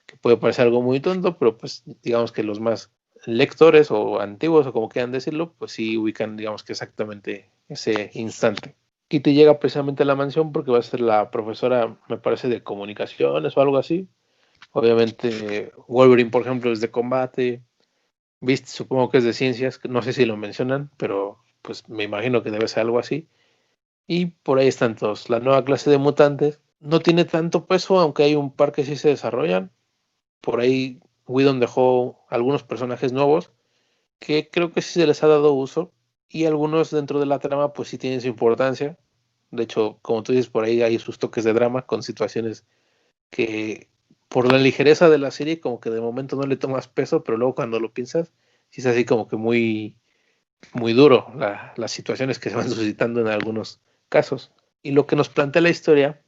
que puede parecer algo muy tonto, pero pues digamos que los más lectores o antiguos o como quieran decirlo, pues sí ubican digamos que exactamente ese instante. Kitty llega precisamente a la mansión porque va a ser la profesora, me parece, de comunicaciones o algo así. Obviamente Wolverine, por ejemplo, es de combate. Beast supongo que es de ciencias, no sé si lo mencionan, pero pues me imagino que debe ser algo así. Y por ahí están todos. La nueva clase de mutantes no tiene tanto peso, aunque hay un par que sí se desarrollan. Por ahí Whedon dejó algunos personajes nuevos que creo que sí se les ha dado uso y algunos dentro de la trama pues sí tienen su importancia. De hecho, como tú dices, por ahí hay sus toques de drama con situaciones que por la ligereza de la serie como que de momento no le tomas peso, pero luego cuando lo piensas, sí es así como que muy duro las situaciones que se van suscitando en algunos casos. Y lo que nos plantea la historia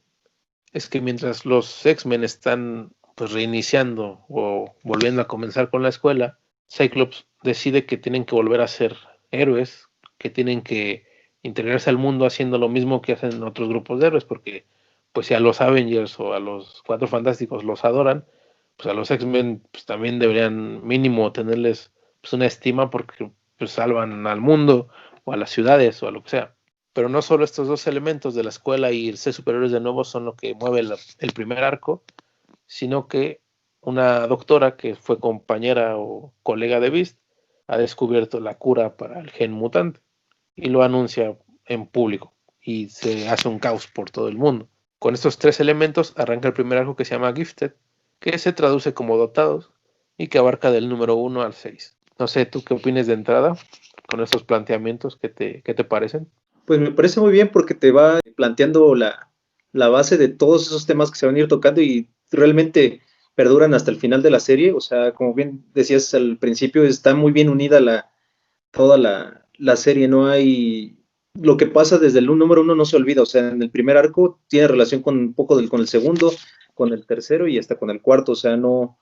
es que mientras los X-Men están pues reiniciando o volviendo a comenzar con la escuela, Cyclops decide que tienen que volver a ser héroes, que tienen que integrarse al mundo haciendo lo mismo que hacen otros grupos de héroes, porque pues si a los Avengers o a los Cuatro Fantásticos los adoran, pues a los X-Men pues también deberían mínimo tenerles pues una estima porque pues salvan al mundo o a las ciudades o a lo que sea. Pero no solo estos dos elementos de la escuela y ser superiores de nuevo son lo que mueve el primer arco, sino que una doctora que fue compañera o colega de Beast ha descubierto la cura para el gen mutante y lo anuncia en público y se hace un caos por todo el mundo. Con estos tres elementos arranca el primer arco que se llama Gifted, que se traduce como dotados y que abarca del número 1 al 6. No sé, ¿tú qué opinas de entrada con estos planteamientos? ¿Qué te parecen? Pues me parece muy bien porque te va planteando la base de todos esos temas que se van a ir tocando y realmente perduran hasta el final de la serie. O sea, como bien decías al principio, está muy bien unida toda la serie. No hay. Lo que pasa desde el número uno no se olvida. O sea, en el primer arco tiene relación con un poco con el segundo, con el tercero y hasta con el cuarto. O sea, no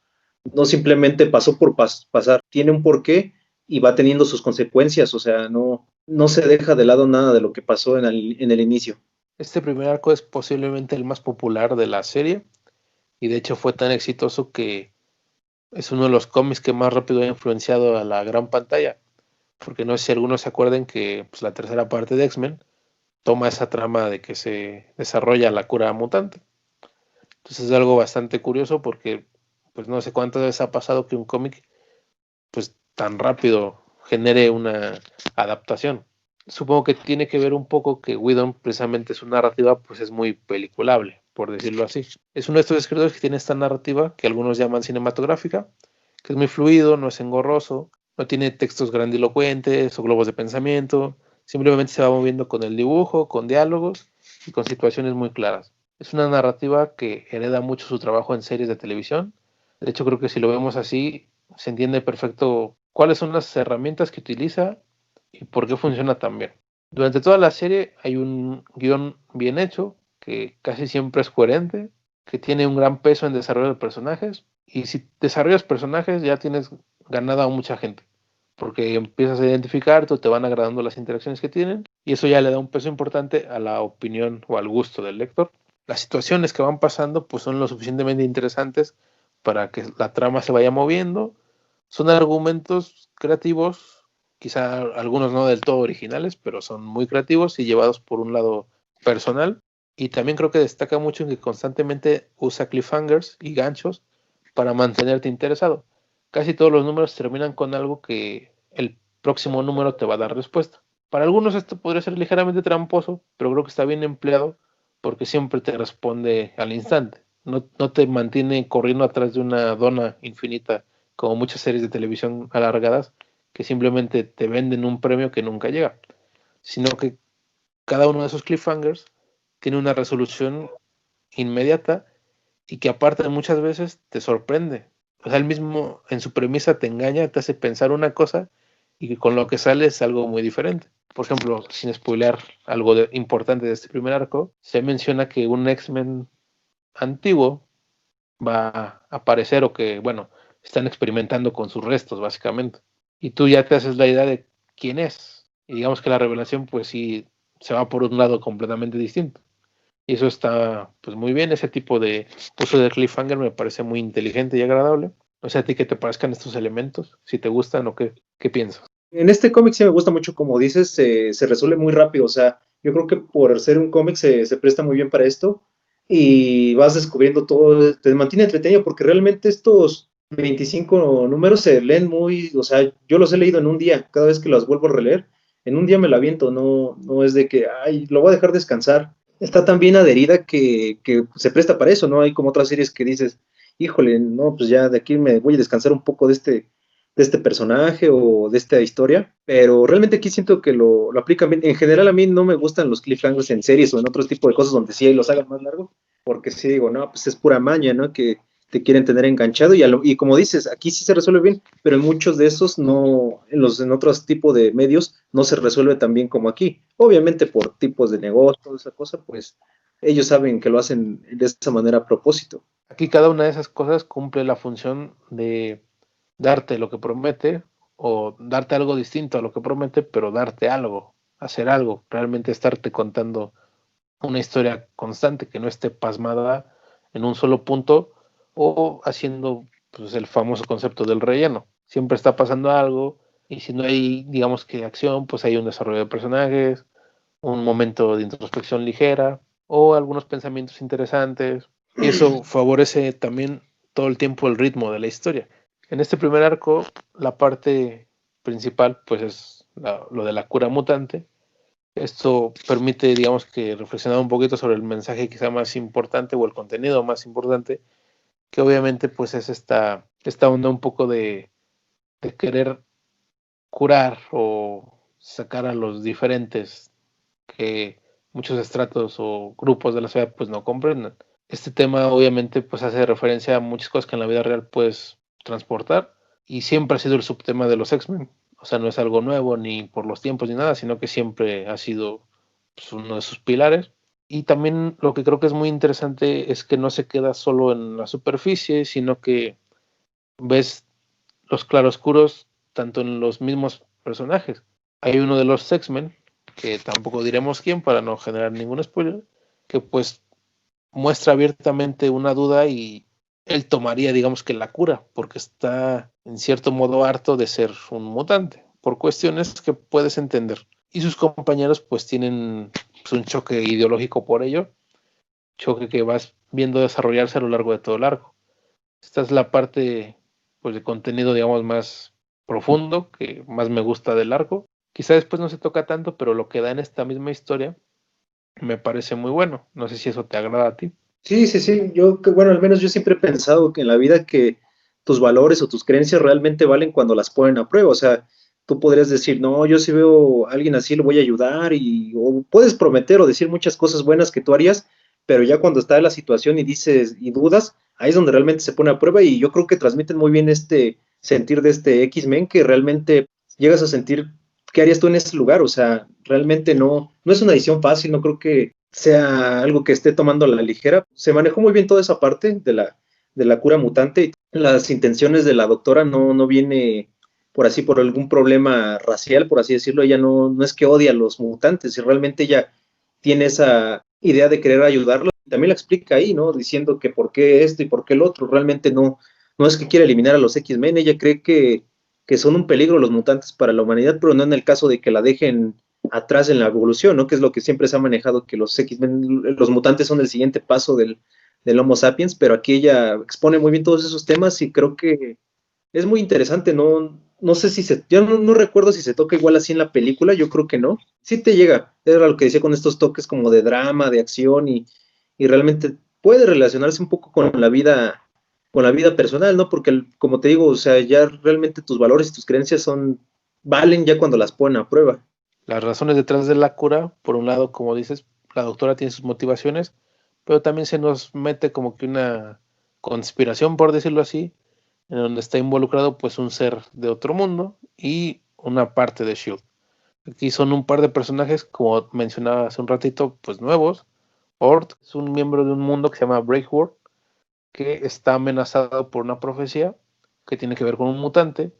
simplemente pasó por pasar. Tiene un porqué y va teniendo sus consecuencias. O sea, no se deja de lado nada de lo que pasó en el inicio. Este primer arco es posiblemente el más popular de la serie y de hecho fue tan exitoso que es uno de los cómics que más rápido ha influenciado a la gran pantalla, porque no sé si algunos se acuerden que pues, la tercera parte de X-Men toma esa trama de que se desarrolla la cura mutante. Entonces es algo bastante curioso porque pues no sé cuántas veces ha pasado que un cómic pues tan rápido genere una adaptación. Supongo que tiene que ver un poco que Whedon, precisamente su narrativa, pues es muy peliculable, por decirlo así. Es uno de estos escritores que tiene esta narrativa que algunos llaman cinematográfica, que es muy fluido, no es engorroso, no tiene textos grandilocuentes o globos de pensamiento, simplemente se va moviendo con el dibujo, con diálogos y con situaciones muy claras. Es una narrativa que hereda mucho su trabajo en series de televisión. De hecho, creo que si lo vemos así, se entiende perfecto cuáles son las herramientas que utiliza y por qué funciona tan bien. Durante toda la serie hay un guión bien hecho, que casi siempre es coherente, que tiene un gran peso en desarrollo de personajes, y si desarrollas personajes ya tienes ganada a mucha gente, porque empiezas a identificarte o te van agradando las interacciones que tienen, y eso ya le da un peso importante a la opinión o al gusto del lector. Las situaciones que van pasando pues son lo suficientemente interesantes para que la trama se vaya moviendo. Son argumentos creativos, quizá algunos no del todo originales, pero son muy creativos y llevados por un lado personal. Y también creo que destaca mucho en que constantemente usa cliffhangers y ganchos para mantenerte interesado. Casi todos los números terminan con algo que el próximo número te va a dar respuesta. Para algunos esto podría ser ligeramente tramposo, pero creo que está bien empleado porque siempre te responde al instante. No te mantiene corriendo atrás de una dona infinita como muchas series de televisión alargadas que simplemente te venden un premio que nunca llega, sino que cada uno de esos cliffhangers tiene una resolución inmediata y que aparte muchas veces te sorprende. O sea, él mismo en su premisa te engaña, te hace pensar una cosa y que con lo que sale es algo muy diferente. Por ejemplo, sin spoilear algo importante de este primer arco, se menciona que un X-Men antiguo va a aparecer o que, bueno, están experimentando con sus restos, básicamente. Y tú ya te haces la idea de quién es. Y digamos que la revelación, pues sí, se va por un lado completamente distinto. Y eso está, pues muy bien, ese tipo de uso de cliffhanger me parece muy inteligente y agradable. No sé a ti qué te parezcan estos elementos, si te gustan o qué piensas. En este cómic sí me gusta mucho, como dices, se resuelve muy rápido, o sea, yo creo que por ser un cómic se presta muy bien para esto y vas descubriendo todo, te mantiene entretenido porque realmente estos 25 números se leen muy, o sea, yo los he leído en un día, cada vez que los vuelvo a releer, en un día me la aviento, no es de que, ay, lo voy a dejar descansar. Está tan bien adherida que se presta para eso, ¿no? Hay como otras series que dices, híjole, no, pues ya de aquí me voy a descansar un poco de este personaje o de esta historia, pero realmente aquí siento que lo aplican bien. En general a mí no me gustan los cliffhangers en series o en otros tipos de cosas donde sí los hagan más largos, porque sí digo, no, pues es pura maña, ¿no? Que te quieren tener enganchado y como dices, aquí sí se resuelve bien, pero en muchos de esos no, en otros tipos de medios no se resuelve tan bien como aquí. Obviamente por tipos de negocio, toda esa cosa, pues ellos saben que lo hacen de esa manera a propósito. Aquí cada una de esas cosas cumple la función de darte lo que promete o darte algo distinto a lo que promete, pero darte algo, hacer algo, realmente estarte contando una historia constante que no esté pasmada en un solo punto o haciendo pues, el famoso concepto del relleno. Siempre está pasando algo y si no hay, digamos que acción, pues hay un desarrollo de personajes, un momento de introspección ligera o algunos pensamientos interesantes y eso favorece también todo el tiempo el ritmo de la historia. En este primer arco, la parte principal pues es lo de la cura mutante. Esto permite, digamos que, reflexionar un poquito sobre el mensaje quizá más importante o el contenido más importante, que obviamente pues es esta onda un poco de querer curar o sacar a los diferentes que muchos estratos o grupos de la sociedad pues no comprenden. Este tema obviamente pues hace referencia a muchas cosas que en la vida real puedes transportar y siempre ha sido el subtema de los X-Men. O sea, no es algo nuevo ni por los tiempos ni nada, sino que siempre ha sido pues, uno de sus pilares. Y también lo que creo que es muy interesante es que no se queda solo en la superficie, sino que ves los claroscuros tanto en los mismos personajes. Hay uno de los X-Men, que tampoco diremos quién para no generar ningún spoiler, que pues muestra abiertamente una duda y él tomaría, digamos que la cura, porque está en cierto modo harto de ser un mutante, por cuestiones que puedes entender. Y sus compañeros pues tienen pues, un choque ideológico por ello, choque que vas viendo desarrollarse a lo largo de todo el arco. Esta es la parte pues de contenido digamos más profundo, que más me gusta del arco. Quizá después no se toca tanto, pero lo que da en esta misma historia me parece muy bueno. No sé si eso te agrada a ti. Sí, sí, sí. Bueno, al menos yo siempre he pensado que en la vida que tus valores o tus creencias realmente valen cuando las ponen a prueba. O sea, tú podrías decir, no, yo si veo a alguien así, lo voy a ayudar o puedes prometer o decir muchas cosas buenas que tú harías, pero ya cuando está en la situación y dices y dudas, ahí es donde realmente se pone a prueba y yo creo que transmiten muy bien este sentir de este X-Men que realmente llegas a sentir ¿qué harías tú en ese lugar? O sea, realmente no es una decisión fácil, no creo que sea algo que esté tomando a la ligera. Se manejó muy bien toda esa parte de la cura mutante y las intenciones de la doctora no viene por así, por algún problema racial, por así decirlo. Ella no es que odia a los mutantes, y realmente ella tiene esa idea de querer ayudarlos. También la explica ahí, ¿no? Diciendo que por qué esto y por qué el otro. Realmente no es que quiera eliminar a los X-Men, ella cree que son un peligro los mutantes para la humanidad, pero no en el caso de que la dejen atrás en la evolución, ¿no? Que es lo que siempre se ha manejado, que los X-Men, los mutantes son el siguiente paso del Homo sapiens, pero aquí ella expone muy bien todos esos temas y creo que es muy interesante, no sé si yo no recuerdo si se toca igual así en la película, yo creo que no. Sí te llega, era lo que decía con estos toques como de drama, de acción y realmente puede relacionarse un poco con la vida personal, ¿no? Porque como te digo, o sea, ya realmente tus valores y tus creencias valen ya cuando las ponen a prueba. Las razones detrás de la cura, por un lado, como dices, la doctora tiene sus motivaciones, pero también se nos mete como que una conspiración, por decirlo así, en donde está involucrado pues un ser de otro mundo y una parte de Shield. Aquí son un par de personajes, como mencionaba hace un ratito, pues nuevos. Ord es un miembro de un mundo que se llama Breakworld, que está amenazado por una profecía que tiene que ver con un mutante,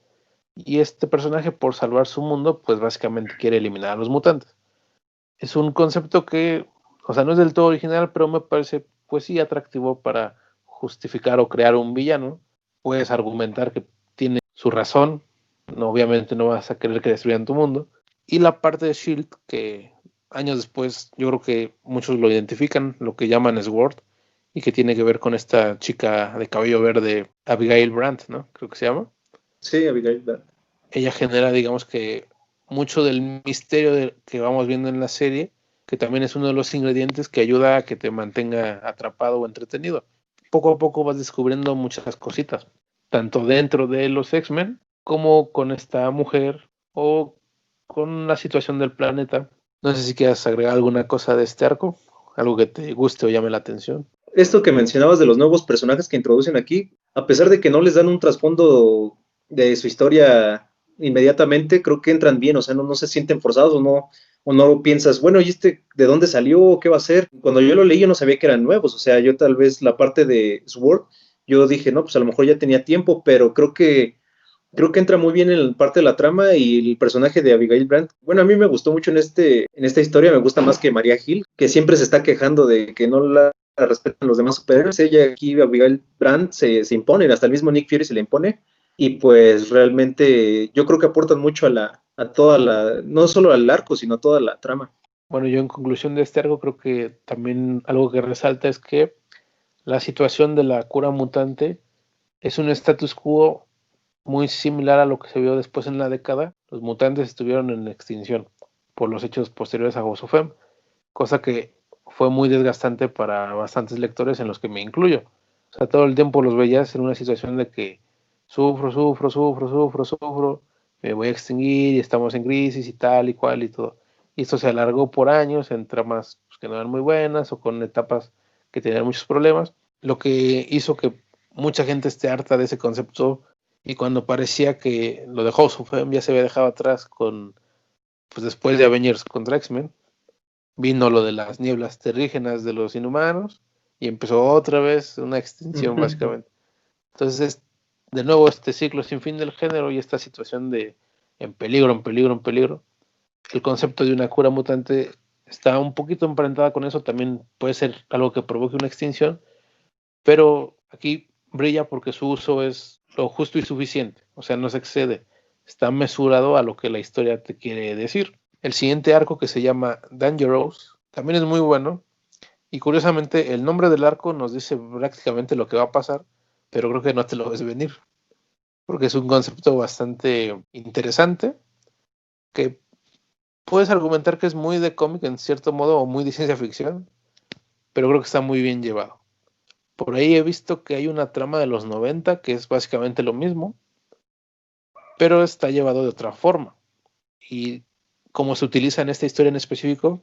y este personaje, por salvar su mundo, pues básicamente quiere eliminar a los mutantes. Es un concepto que, o sea, no es del todo original, pero me parece, pues sí, atractivo para justificar o crear un villano. Puedes argumentar que tiene su razón, no, obviamente no vas a querer que destruyan tu mundo. Y la parte de Shield, que años después yo creo que muchos lo identifican, lo que llaman Sword, y que tiene que ver con esta chica de cabello verde, Abigail Brandt, ¿no? Creo que se llama. Sí, Abigail. Ella genera, digamos que, mucho del misterio que vamos viendo en la serie, que también es uno de los ingredientes que ayuda a que te mantenga atrapado o entretenido. Poco a poco vas descubriendo muchas cositas, tanto dentro de los X-Men como con esta mujer o con la situación del planeta. No sé si quieras agregar alguna cosa de este arco, algo que te guste o llame la atención. Esto que mencionabas de los nuevos personajes que introducen aquí, a pesar de que no les dan un trasfondo de su historia inmediatamente, creo que entran bien, o sea, no se sienten forzados o no piensas, bueno, ¿y este de dónde salió? ¿Qué va a ser? Cuando yo lo leí, yo no sabía que eran nuevos, o sea, yo tal vez la parte de Sword, yo dije, no, pues a lo mejor ya tenía tiempo, pero creo que entra muy bien en parte de la trama y el personaje de Abigail Brandt. Bueno, a mí me gustó mucho en esta historia, me gusta más que Maria Hill, que siempre se está quejando de que no la respetan los demás superhéroes. Ella aquí, Abigail Brandt, se impone, hasta el mismo Nick Fury se le impone. Y pues realmente yo creo que aportan mucho a toda no solo al arco, sino a toda la trama. Bueno, yo en conclusión de este arco creo que también algo que resalta es que la situación de la cura mutante es un status quo muy similar a lo que se vio después en la década. Los mutantes estuvieron en extinción por los hechos posteriores a House of M, cosa que fue muy desgastante para bastantes lectores en los que me incluyo. O sea, todo el tiempo los veías en una situación de que sufro, me voy a extinguir y estamos en crisis y tal y cual y todo. Y esto se alargó por años en tramas pues, que no eran muy buenas o con etapas que tenían muchos problemas, lo que hizo que mucha gente esté harta de ese concepto, y cuando parecía que lo de House of M ya se había dejado atrás pues después de Avengers contra X-Men, vino lo de las nieblas terrígenas de los inhumanos y empezó otra vez una extinción básicamente. Entonces es de nuevo este ciclo sin fin del género y esta situación de en peligro. El concepto de una cura mutante está un poquito emparentada con eso, también puede ser algo que provoque una extinción, pero aquí brilla porque su uso es lo justo y suficiente, o sea, no se excede, está mesurado a lo que la historia te quiere decir. El siguiente arco, que se llama Dangerous, también es muy bueno, y curiosamente el nombre del arco nos dice prácticamente lo que va a pasar, pero creo que no te lo ves venir, porque es un concepto bastante interesante, que puedes argumentar que es muy de cómic en cierto modo o muy de ciencia ficción, pero creo que está muy bien llevado. Por ahí he visto que hay una trama de los 90 que es básicamente lo mismo, pero está llevado de otra forma. Y como se utiliza en esta historia en específico,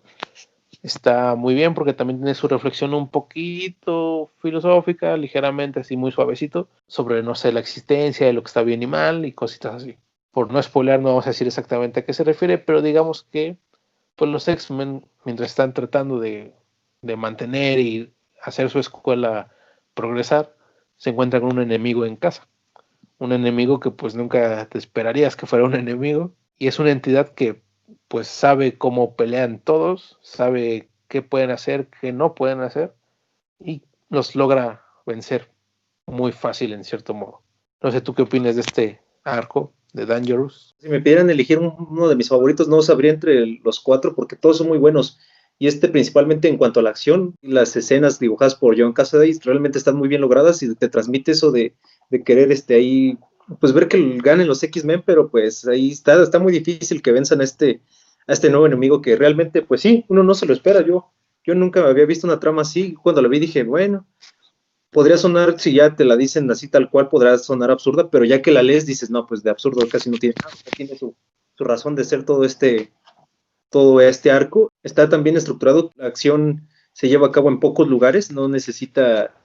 está muy bien porque también tiene su reflexión un poquito filosófica, ligeramente así muy suavecito, sobre, no sé, la existencia de lo que está bien y mal y cositas así. por no spoiler no vamos a decir exactamente a qué se refiere, pero digamos que pues los X-Men, mientras están tratando de mantener y hacer su escuela progresar, se encuentran con un enemigo en casa. Un enemigo que pues nunca te esperarías que fuera un enemigo. Y es una entidad que pues sabe cómo pelean todos, sabe qué pueden hacer, qué no pueden hacer, y los logra vencer muy fácil en cierto modo. No sé tú qué opinas de este arco de Dangerous. Si me pidieran elegir uno de mis favoritos, no sabría entre los cuatro porque todos son muy buenos. Y principalmente en cuanto a la acción, las escenas dibujadas por John Cassaday realmente están muy bien logradas y te transmite eso de querer ahí, pues ver que ganen los X-Men, pero pues ahí está muy difícil que venzan a este nuevo enemigo que realmente, pues sí, uno no se lo espera. Yo nunca había visto una trama así. Cuando la vi dije, bueno, podría sonar, si ya te la dicen así tal cual, podrá sonar absurda, pero ya que la lees dices, no, pues de absurdo casi no tiene nada, tiene su razón de ser todo este arco. Está también estructurado, la acción se lleva a cabo en pocos lugares, no necesita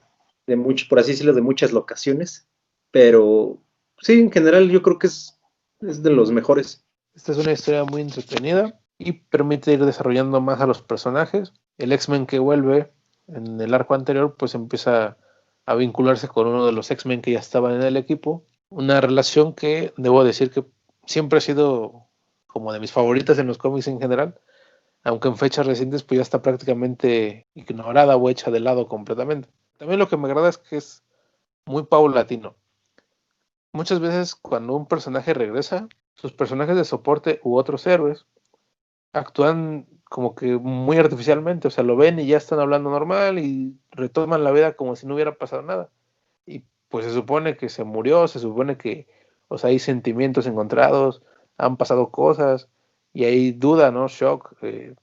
de mucho, por así decirlo, de muchas locaciones, pero sí, en general yo creo que es de los mejores. Esta es una historia muy entretenida y permite ir desarrollando más a los personajes. El X-Men que vuelve en el arco anterior pues empieza a vincularse con uno de los X-Men que ya estaban en el equipo. Una relación que debo decir que siempre ha sido como de mis favoritas en los cómics en general, aunque en fechas recientes pues ya está prácticamente ignorada o hecha de lado completamente. También lo que me agrada es que es muy paulatino. Muchas veces cuando un personaje regresa, sus personajes de soporte u otros héroes actúan como que muy artificialmente, o sea, lo ven y ya están hablando normal y retoman la vida como si no hubiera pasado nada. Y pues se supone que se murió, se supone que, o sea, hay sentimientos encontrados, han pasado cosas y hay duda, ¿no? Shock,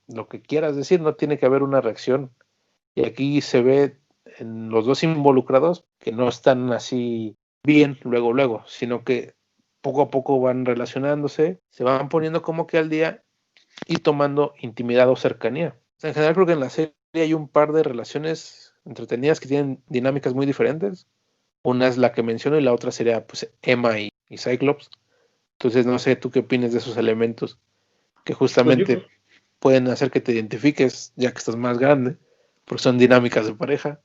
lo que quieras decir, no tiene que haber una reacción. Y aquí se ve en los dos involucrados que no están así bien luego, sino que poco a poco van relacionándose, se van poniendo como que al día y tomando intimidad o cercanía. En general creo que en la serie hay un par de relaciones entretenidas que tienen dinámicas muy diferentes. Una es la que menciono y la otra sería pues Emma y Cyclops. Entonces no sé tú qué opinas de esos elementos que Pues yo, justamente pueden hacer que te identifiques ya que estás más grande, porque son dinámicas de pareja.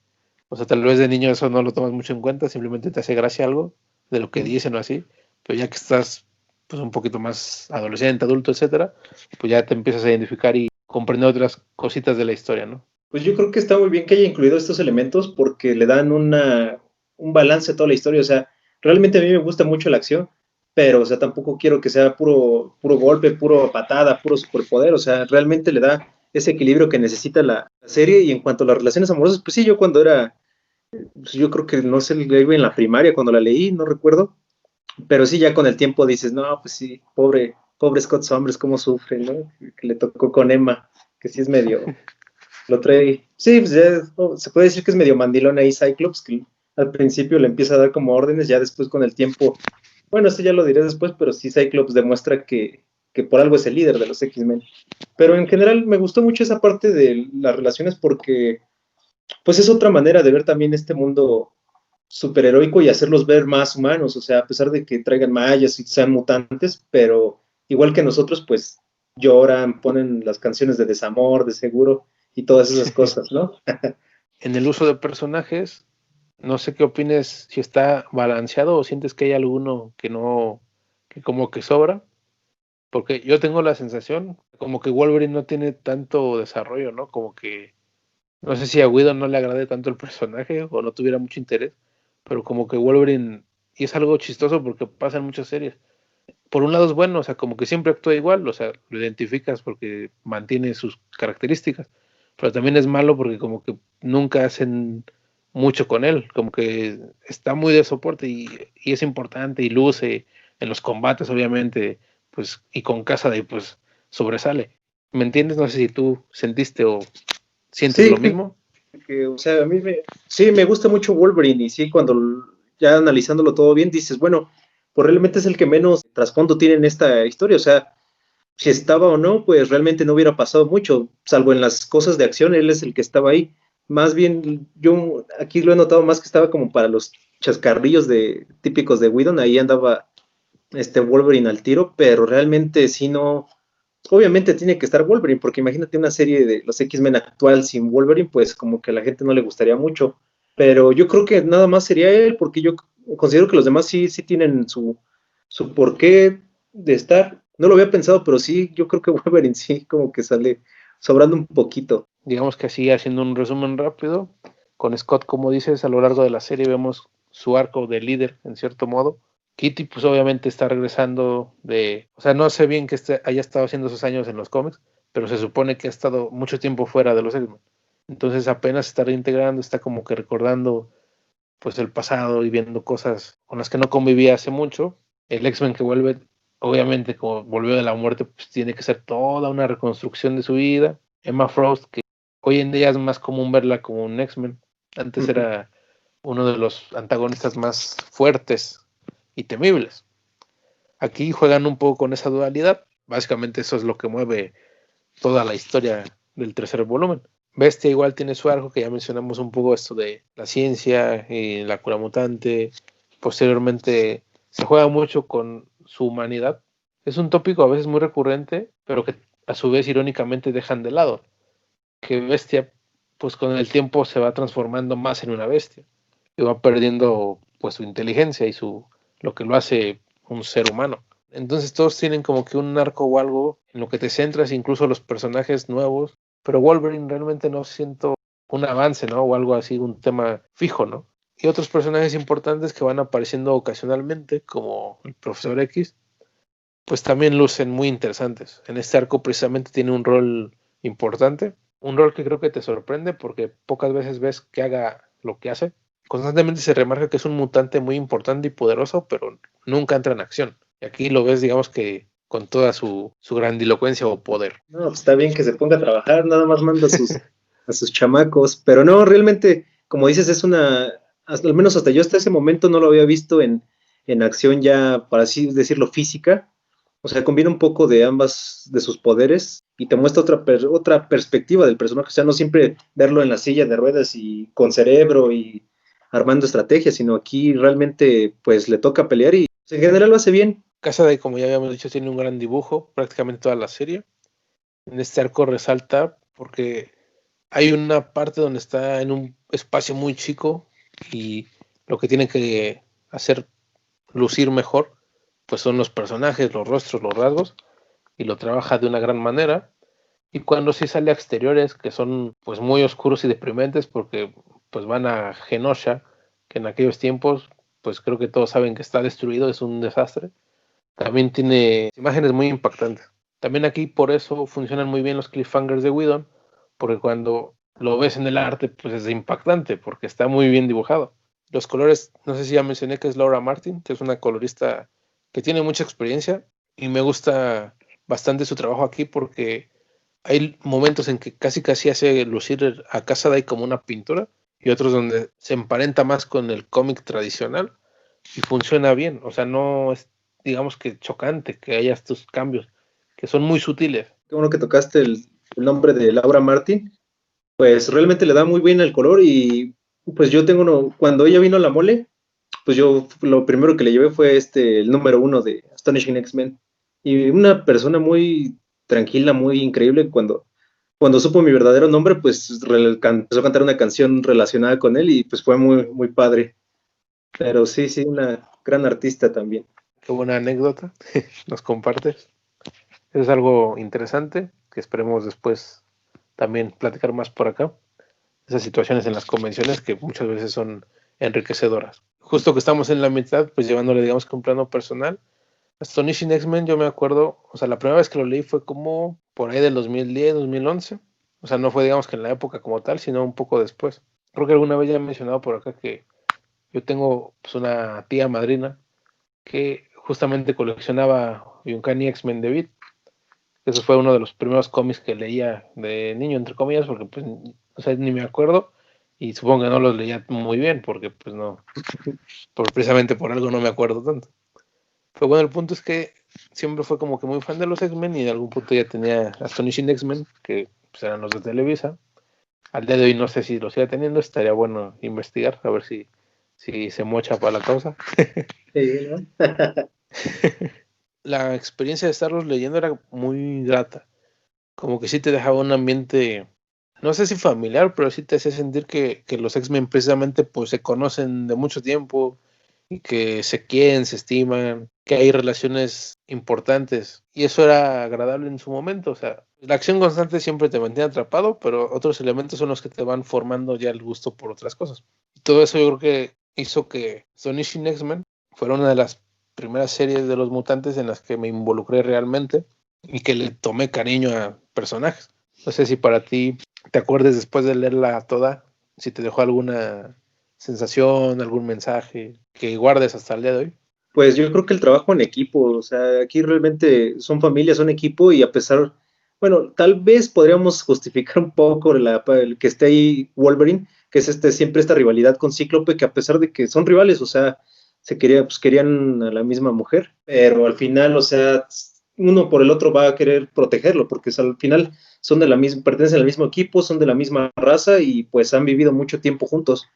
O sea, tal vez de niño eso no lo tomas mucho en cuenta, simplemente te hace gracia algo de lo que dicen o así, pero ya que estás pues un poquito más adolescente, adulto, etcétera, pues ya te empiezas a identificar y comprender otras cositas de la historia, ¿no? pues yo creo que está muy bien que haya incluido estos elementos porque le dan un balance a toda la historia. O sea, realmente a mí me gusta mucho la acción, pero, o sea, tampoco quiero que sea puro golpe, puro patada, puro superpoder. O sea, realmente le da ese equilibrio que necesita la serie. Y en cuanto a las relaciones amorosas, pues sí, yo cuando pues yo creo que no sé, iba en la primaria cuando la leí, no recuerdo, pero sí, ya con el tiempo dices, no, pues sí, pobre Scott Summers, cómo sufre, ¿no? Que le tocó con Emma, que sí es medio, lo trae. Sí, pues ya se puede decir que es medio mandilón ahí Cyclops, que al principio le empieza a dar como órdenes, ya después con el tiempo, bueno, esto ya lo diré después, pero sí Cyclops demuestra que por algo es el líder de los X-Men. Pero en general me gustó mucho esa parte de las relaciones porque pues es otra manera de ver también este mundo superheroico y hacerlos ver más humanos, o sea, a pesar de que traigan mallas y sean mutantes, pero igual que nosotros, pues lloran, ponen las canciones de desamor, de seguro, y todas esas cosas, ¿no? En el uso de personajes, no sé qué opines, si está balanceado o sientes que hay alguno que no, que como que sobra, porque yo tengo la sensación como que Wolverine no tiene tanto desarrollo, ¿no? Como que no sé si a Guido no le agrade tanto el personaje o no tuviera mucho interés, pero como que Wolverine, y es algo chistoso porque pasa en muchas series. Por un lado es bueno, o sea, como que siempre actúa igual, o sea, lo identificas porque mantiene sus características, pero también es malo porque como que nunca hacen mucho con él, como que está muy de soporte y es importante y luce en los combates, obviamente, pues, y con Casady, pues, sobresale. ¿Me entiendes? No sé si tú sentiste o sientes Sí, lo mismo. o sea, sí, me gusta mucho Wolverine y sí, cuando ya analizándolo todo bien, dices, bueno, pues realmente es el que menos trasfondo tiene en esta historia, o sea, si estaba o no, pues realmente no hubiera pasado mucho, salvo en las cosas de acción, él es el que estaba ahí. Más bien, yo aquí lo he notado más que estaba como para los chascarrillos típicos de Whedon, ahí andaba Wolverine al tiro, pero realmente sí no, obviamente tiene que estar Wolverine, porque imagínate una serie de los X-Men actual sin Wolverine, pues como que a la gente no le gustaría mucho, pero yo creo que nada más sería él, porque yo considero que los demás sí tienen su porqué de estar. No lo había pensado, pero sí, yo creo que Wolverine sí como que sale sobrando un poquito. Digamos que así, haciendo un resumen rápido, con Scott, como dices, a lo largo de la serie vemos su arco de líder, en cierto modo. Kitty, pues obviamente está regresando o sea, no sé bien que haya estado haciendo esos años en los cómics, pero se supone que ha estado mucho tiempo fuera de los X-Men. Entonces apenas se está reintegrando, está como que recordando pues el pasado y viendo cosas con las que no convivía hace mucho. El X-Men que vuelve, obviamente como volvió de la muerte, pues tiene que ser toda una reconstrucción de su vida. Emma Frost, que hoy en día es más común verla como un X-Men. Antes era uno de los antagonistas más fuertes y temibles. Aquí juegan un poco con esa dualidad. Básicamente eso es lo que mueve toda la historia del tercer volumen. Bestia igual tiene su arco, que ya mencionamos un poco esto de la ciencia y la cura mutante. Posteriormente se juega mucho con su humanidad. Es un tópico a veces muy recurrente, pero que a su vez irónicamente dejan de lado. Que Bestia, pues con el tiempo se va transformando más en una bestia. Y va perdiendo pues su inteligencia y lo que lo hace un ser humano. Entonces todos tienen como que un arco o algo en lo que te centras, incluso los personajes nuevos, pero Wolverine realmente no siento un avance, ¿no? O algo así, un tema fijo, ¿no? Y otros personajes importantes que van apareciendo ocasionalmente, como el Profesor X, pues también lucen muy interesantes. En este arco precisamente tiene un rol importante, un rol que creo que te sorprende porque pocas veces ves que haga lo que hace. Constantemente se remarca que es un mutante muy importante y poderoso, pero nunca entra en acción. Y aquí lo ves, digamos que con toda su grandilocuencia o poder. No, pues está bien que se ponga a trabajar, nada más manda a sus chamacos, pero no, realmente, como dices, es al menos hasta yo hasta ese momento no lo había visto en acción ya, para así decirlo, física. O sea, combina un poco de ambas, de sus poderes y te muestra otra perspectiva del personaje. O sea, no siempre verlo en la silla de ruedas y con cerebro y armando estrategias, sino aquí realmente pues le toca pelear y en general lo hace bien. Casada, como ya habíamos dicho, tiene un gran dibujo, prácticamente toda la serie. En este arco resalta porque hay una parte donde está en un espacio muy chico y lo que tiene que hacer lucir mejor pues son los personajes, los rostros, los rasgos, y lo trabaja de una gran manera. Y cuando sí sale a exteriores que son pues muy oscuros y deprimentes porque pues van a Genosha, que en aquellos tiempos pues creo que todos saben que está destruido, es un desastre. También tiene imágenes muy impactantes. También aquí por eso funcionan muy bien los cliffhangers de Whedon, porque cuando lo ves en el arte, pues es impactante, porque está muy bien dibujado. Los colores, no sé si ya mencioné que es Laura Martin, que es una colorista que tiene mucha experiencia y me gusta bastante su trabajo aquí porque hay momentos en que casi hace lucir a Cassaday como una pintura y otros donde se emparenta más con el cómic tradicional y funciona bien. O sea, no es, digamos que chocante que haya estos cambios, que son muy sutiles. Qué bueno que tocaste el nombre de Laura Martin, pues realmente le da muy bien el color y pues yo tengo cuando ella vino a la mole, pues yo lo primero que le llevé fue el número uno de Astonishing X-Men. Y una persona muy tranquila, muy increíble, cuando supo mi verdadero nombre, pues empezó a cantar una canción relacionada con él y pues fue muy padre. Pero sí, una gran artista también. Qué buena anécdota nos compartes. Eso es algo interesante que esperemos después también platicar más por acá. Esas situaciones en las convenciones que muchas veces son enriquecedoras. Justo que estamos en la mitad, pues llevándole, digamos que un plano personal. Astonishing X-Men, yo me acuerdo, o sea, la primera vez que lo leí fue como por ahí del 2010, 2011. O sea, no fue, digamos que en la época como tal, sino un poco después. Creo que alguna vez ya he mencionado por acá que yo tengo pues, una tía madrina que justamente coleccionaba Uncanny X-Men de Beat. Eso fue uno de los primeros cómics que leía de niño, entre comillas, porque pues, o sea, ni me acuerdo y supongo que no los leía muy bien, porque pues no, precisamente por algo no me acuerdo tanto. Pero bueno, el punto es que siempre fue como que muy fan de los X-Men y en algún punto ya tenía Astonishing X-Men, que pues, eran los de Televisa. Al día de hoy no sé si lo sigue teniendo, estaría bueno investigar, a ver si se mocha para la causa. Sí, ¿no? La experiencia de estarlos leyendo era muy grata. Como que sí te dejaba un ambiente, no sé si familiar, pero sí te hacía sentir que los X-Men precisamente pues se conocen de mucho tiempo y que se quieren, se estiman, que hay relaciones importantes. Y eso era agradable en su momento. O sea, la acción constante siempre te mantiene atrapado, pero otros elementos son los que te van formando ya el gusto por otras cosas. Y todo eso yo creo que hizo que Astonishing X-Men fuera una de las primeras series de los mutantes en las que me involucré realmente y que le tomé cariño a personajes. No sé si para ti te acuerdes después de leerla toda, si te dejó alguna sensación, algún mensaje que guardes hasta el día de hoy. Pues yo creo que el trabajo en equipo, o sea, aquí realmente son familias, son equipo y a pesar, bueno, tal vez podríamos justificar un poco el que esté ahí Wolverine, que es siempre esta rivalidad con Cíclope, que a pesar de que son rivales, o sea, pues querían a la misma mujer, pero al final, o sea, uno por el otro va a querer protegerlo, porque al final son de la misma, pertenecen al mismo equipo, son de la misma raza y pues han vivido mucho tiempo juntos.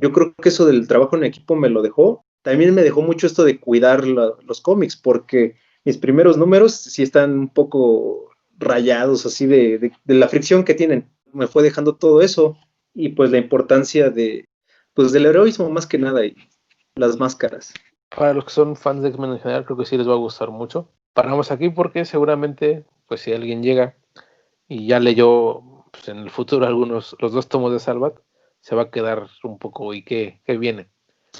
Yo creo que eso del trabajo en equipo me lo dejó. También me dejó mucho esto de cuidar los cómics, porque mis primeros números sí están un poco rayados, así de la fricción que tienen. Me fue dejando todo eso y pues la importancia pues del heroísmo más que nada y las máscaras. Para los que son fans de X-Men en general, creo que sí les va a gustar mucho. Paramos aquí porque seguramente, pues si alguien llega y ya leyó pues, en el futuro los dos tomos de Salvat, se va a quedar un poco y qué viene.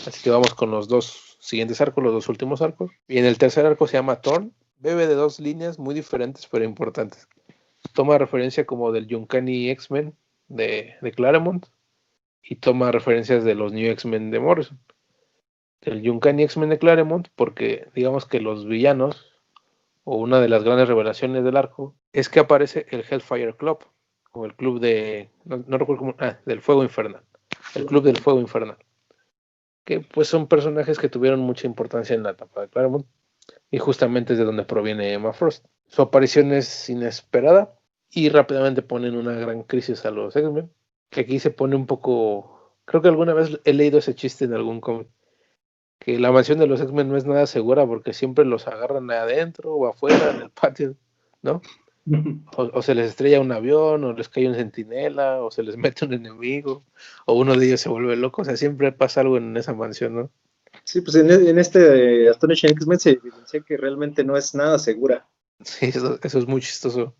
Así que vamos con los dos siguientes arcos, los dos últimos arcos. Y en el tercer arco se llama Thorn, bebe de dos líneas muy diferentes pero importantes. Toma referencia como del Uncanny X-Men de Claremont y toma referencias de los New X-Men de Morrison. El Uncanny X-Men de Claremont porque digamos que los villanos o una de las grandes revelaciones del arco es que aparece el Hellfire Club o el club no recuerdo cómo, del Fuego Infernal, el club del Fuego Infernal, que pues son personajes que tuvieron mucha importancia en la etapa de Claremont y justamente es de donde proviene Emma Frost. Su aparición es inesperada y rápidamente ponen una gran crisis a los X-Men, que aquí se pone un poco, creo que alguna vez he leído ese chiste en algún cómic, que la mansión de los X-Men no es nada segura porque siempre los agarran adentro o afuera en el patio, ¿no? O se les estrella un avión, o les cae un centinela, o se les mete un enemigo, o uno de ellos se vuelve loco, o sea, siempre pasa algo en esa mansión, ¿no? Sí, pues en este Astonishing X-Men se evidencia que realmente no es nada segura. Sí, eso es muy chistoso.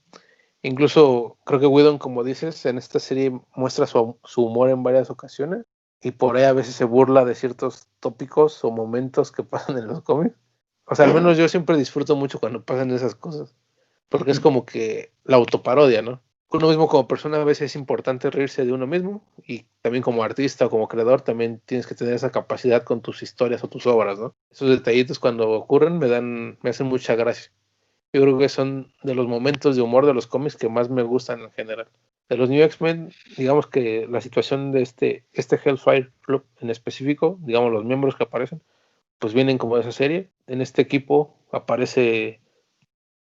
Incluso creo que Whedon, como dices, en esta serie muestra su humor en varias ocasiones y por ahí a veces se burla de ciertos tópicos o momentos que pasan en los cómics. O sea, al menos yo siempre disfruto mucho cuando pasan esas cosas, porque es como que la autoparodia, ¿no? Uno mismo como persona a veces es importante reírse de uno mismo y también como artista o como creador también tienes que tener esa capacidad con tus historias o tus obras, ¿no? Esos detallitos cuando ocurren me hacen mucha gracia. Yo creo que son de los momentos de humor de los cómics que más me gustan en general. De los New X-Men, digamos que la situación de este Hellfire Club en específico, digamos los miembros que aparecen, pues vienen como de esa serie. En este equipo aparece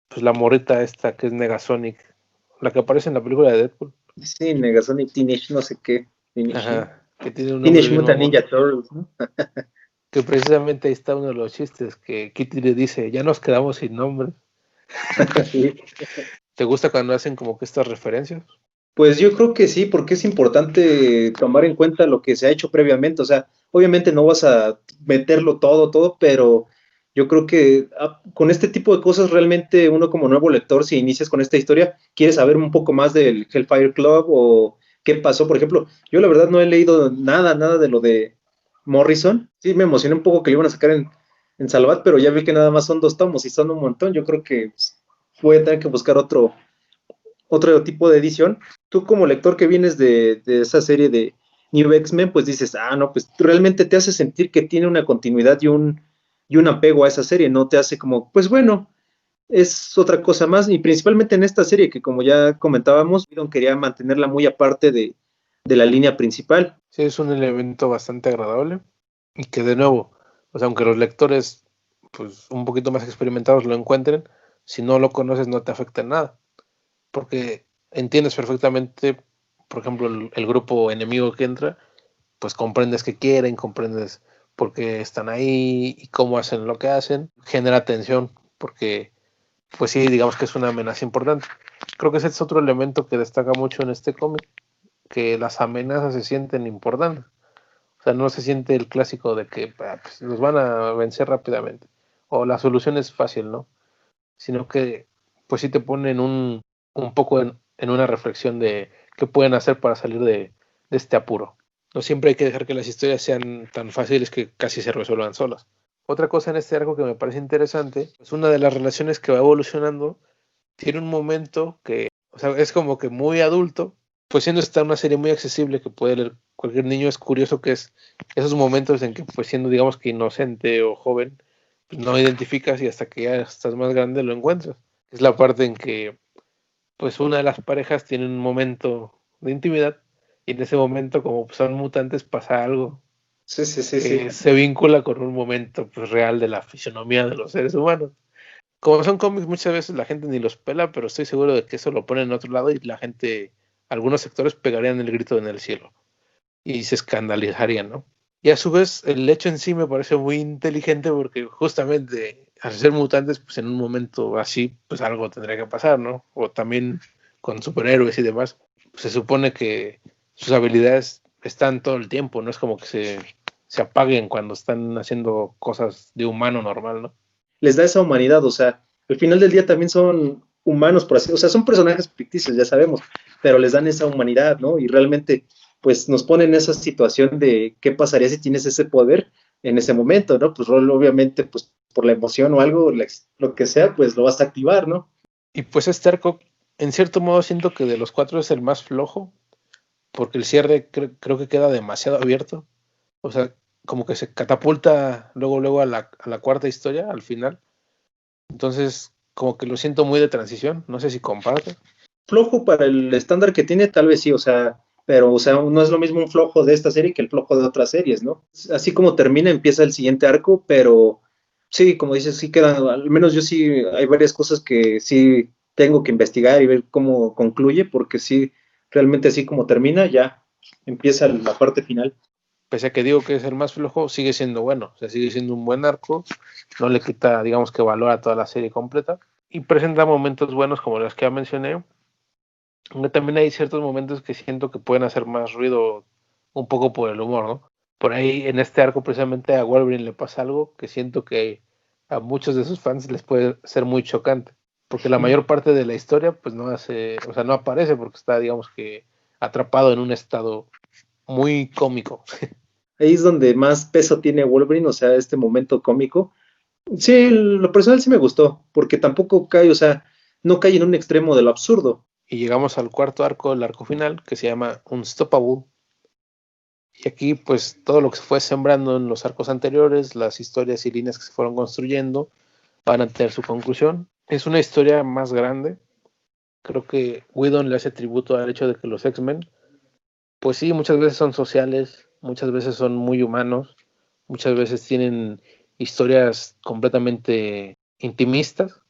pues la morrita esta que es Negasonic, la que aparece en la película de Deadpool. Sí, Negasonic Teenage, no sé qué. Ajá, que tiene un nombre Teenage bien Mutant mamón. Ninja Turtles, ¿no? Que precisamente ahí está uno de los chistes que Kitty le dice, ya nos quedamos sin nombre. Sí. ¿Te gusta cuando hacen como que estas referencias? Pues yo creo que sí, porque es importante tomar en cuenta lo que se ha hecho previamente. O sea, obviamente no vas a meterlo todo, pero yo creo que con este tipo de cosas realmente uno como nuevo lector, si inicias con esta historia, quieres saber un poco más del Hellfire Club o qué pasó. Por ejemplo, yo la verdad no he leído nada de lo de Morrison. Sí, me emocioné un poco que lo iban a sacar en Salvat, pero ya vi que nada más son 2 tomos y son un montón. Yo creo que voy a tener que buscar otro tipo de edición. Tú como lector que vienes de esa serie de New X-Men, pues dices, no, pues realmente te hace sentir que tiene una continuidad y un apego a esa serie, no te hace como, pues bueno, es otra cosa más, y principalmente en esta serie que como ya comentábamos, Whedon quería mantenerla muy aparte de la línea principal. Sí, es un elemento bastante agradable y que de nuevo, o sea, aunque los lectores pues un poquito más experimentados lo encuentren, si no lo conoces no te afecta en nada, porque entiendes perfectamente, por ejemplo, el grupo enemigo que entra, pues comprendes qué quieren, comprendes porque están ahí y cómo hacen lo que hacen, genera tensión, porque pues sí, digamos que es una amenaza importante. Creo que ese es otro elemento que destaca mucho en este cómic, que las amenazas se sienten importantes. O sea, no se siente el clásico de que pues, los van a vencer rápidamente, o la solución es fácil, ¿no? Sino que pues sí te ponen un poco en una reflexión de qué pueden hacer para salir de este apuro. No siempre hay que dejar que las historias sean tan fáciles que casi se resuelvan solas. Otra cosa en este arco que me parece interesante es una de las relaciones que va evolucionando. Tiene un momento que, o sea, es como que muy adulto, pues siendo esta una serie muy accesible que puede leer cualquier niño, es curioso que es esos momentos en que pues siendo digamos que inocente o joven, pues, no identificas y hasta que ya estás más grande lo encuentras. Es la parte en que pues una de las parejas tiene un momento de intimidad y en ese momento como son mutantes pasa algo Sí, sí, sí, que sí. se vincula con un momento pues real de la fisionomía de los seres humanos. Como son cómics, muchas veces la gente ni los pela, pero estoy seguro de que eso lo ponen en otro lado y la gente, algunos sectores pegarían el grito en el cielo y se escandalizarían, ¿no? Y a su vez, el hecho en sí me parece muy inteligente porque justamente al ser mutantes, pues en un momento así, pues algo tendría que pasar, ¿no? O también con superhéroes y demás, pues se supone que sus habilidades están todo el tiempo, no es como que se apaguen cuando están haciendo cosas de humano normal, ¿no? Les da esa humanidad, o sea, al final del día también son humanos, por así, o sea, son personajes ficticios, ya sabemos, pero les dan esa humanidad, ¿no? Y realmente, pues nos ponen en esa situación de qué pasaría si tienes ese poder en ese momento, ¿no? Pues obviamente, pues por la emoción o algo, lo que sea, pues lo vas a activar, ¿no? Y pues este arco, en cierto modo, siento que de los cuatro es el más flojo, porque el cierre creo que queda demasiado abierto. O sea, como que se catapulta luego a la cuarta historia, al final. Entonces, como que lo siento muy de transición. No sé si comparte. Flojo para el estándar que tiene, tal vez sí, o sea, pero, o sea, no es lo mismo un flojo de esta serie que el flojo de otras series, ¿no? Así como termina, empieza el siguiente arco, pero sí, como dices, sí quedan, al menos yo sí, hay varias cosas que sí tengo que investigar y ver cómo concluye, porque sí, realmente así como termina, ya empieza la parte final. Pese a que digo que es el más flojo, sigue siendo bueno. O sea, sigue siendo un buen arco. No le quita, digamos que valor a toda la serie completa. Y presenta momentos buenos como los que ya mencioné. Aunque también hay ciertos momentos que siento que pueden hacer más ruido un poco por el humor, ¿no? Por ahí en este arco precisamente a Wolverine le pasa algo que siento que a muchos de sus fans les puede ser muy chocante, porque la mayor parte de la historia pues no hace, o sea, no aparece porque está digamos que atrapado en un estado muy cómico. Ahí es donde más peso tiene Wolverine, o sea, este momento cómico. Sí, lo personal sí me gustó, porque tampoco cae, o sea, no cae en un extremo de lo absurdo. Y llegamos al cuarto arco, el arco final, que se llama Unstoppable. Y aquí pues todo lo que se fue sembrando en los arcos anteriores, las historias y líneas que se fueron construyendo, van a tener su conclusión. Es una historia más grande. Creo que Whedon le hace tributo al hecho de que los X-Men, pues sí, muchas veces son sociales, muchas veces son muy humanos, muchas veces tienen historias completamente intimistas,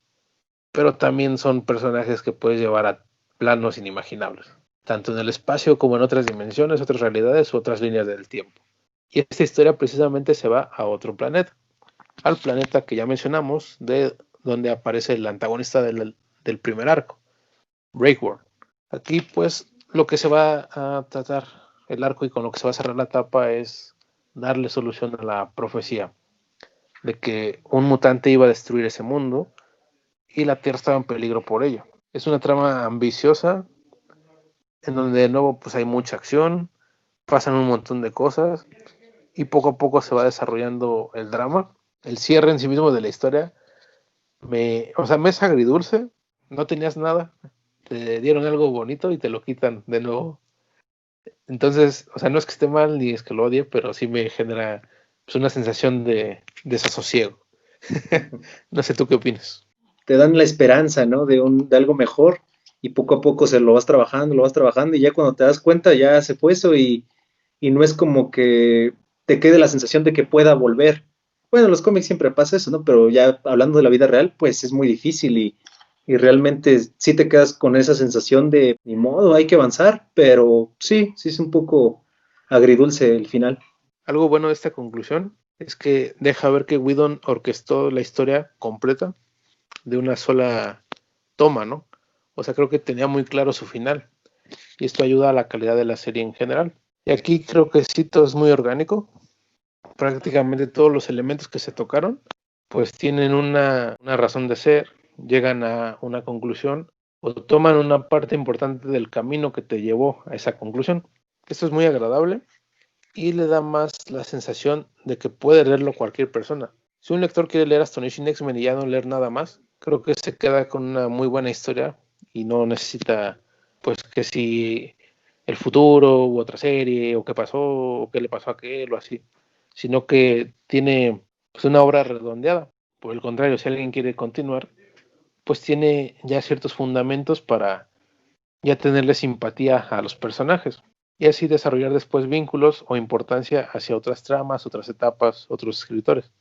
pero también son personajes que puedes llevar a planos inimaginables, tanto en el espacio como en otras dimensiones, otras realidades u otras líneas del tiempo. Y esta historia precisamente se va a otro planeta, al planeta que ya mencionamos, de donde aparece el antagonista del primer arco, Breakworld. Aquí pues lo que se va a tratar el arco y con lo que se va a cerrar la etapa es darle solución a la profecía de que un mutante iba a destruir ese mundo y la Tierra estaba en peligro por ello. Es una trama ambiciosa en donde de nuevo pues hay mucha acción, pasan un montón de cosas y poco a poco se va desarrollando el drama. El cierre en sí mismo de la historia o sea, me es agridulce, no tenías nada, te dieron algo bonito y te lo quitan de nuevo. Entonces, o sea, no es que esté mal ni es que lo odie, pero sí me genera pues, una sensación de desasosiego. No sé tú qué opinas. Te dan la esperanza, ¿no? De algo mejor y poco a poco se lo vas trabajando y ya cuando te das cuenta ya se fue eso y no es como que te quede la sensación de que pueda volver. Bueno, en los cómics siempre pasa eso, ¿no? Pero ya hablando de la vida real, pues es muy difícil y realmente sí te quedas con esa sensación de ni modo, hay que avanzar, pero sí, sí es un poco agridulce el final. Algo bueno de esta conclusión es que deja ver que Whedon orquestó la historia completa de una sola toma, ¿no? O sea, creo que tenía muy claro su final y esto ayuda a la calidad de la serie en general. Y aquí creo que sí todo es muy orgánico, prácticamente todos los elementos que se tocaron pues tienen una razón de ser, llegan a una conclusión o toman una parte importante del camino que te llevó a esa conclusión. Esto es muy agradable y le da más la sensación de que puede leerlo cualquier persona. Si un lector quiere leer Astonishing X-Men y ya no leer nada más, creo que se queda con una muy buena historia y no necesita, pues, que si el futuro u otra serie o qué pasó o qué le pasó a aquel o así, sino que tiene pues, una obra redondeada. Por el contrario, si alguien quiere continuar, pues tiene ya ciertos fundamentos para ya tenerle simpatía a los personajes y así desarrollar después vínculos o importancia hacia otras tramas, otras etapas, otros escritores.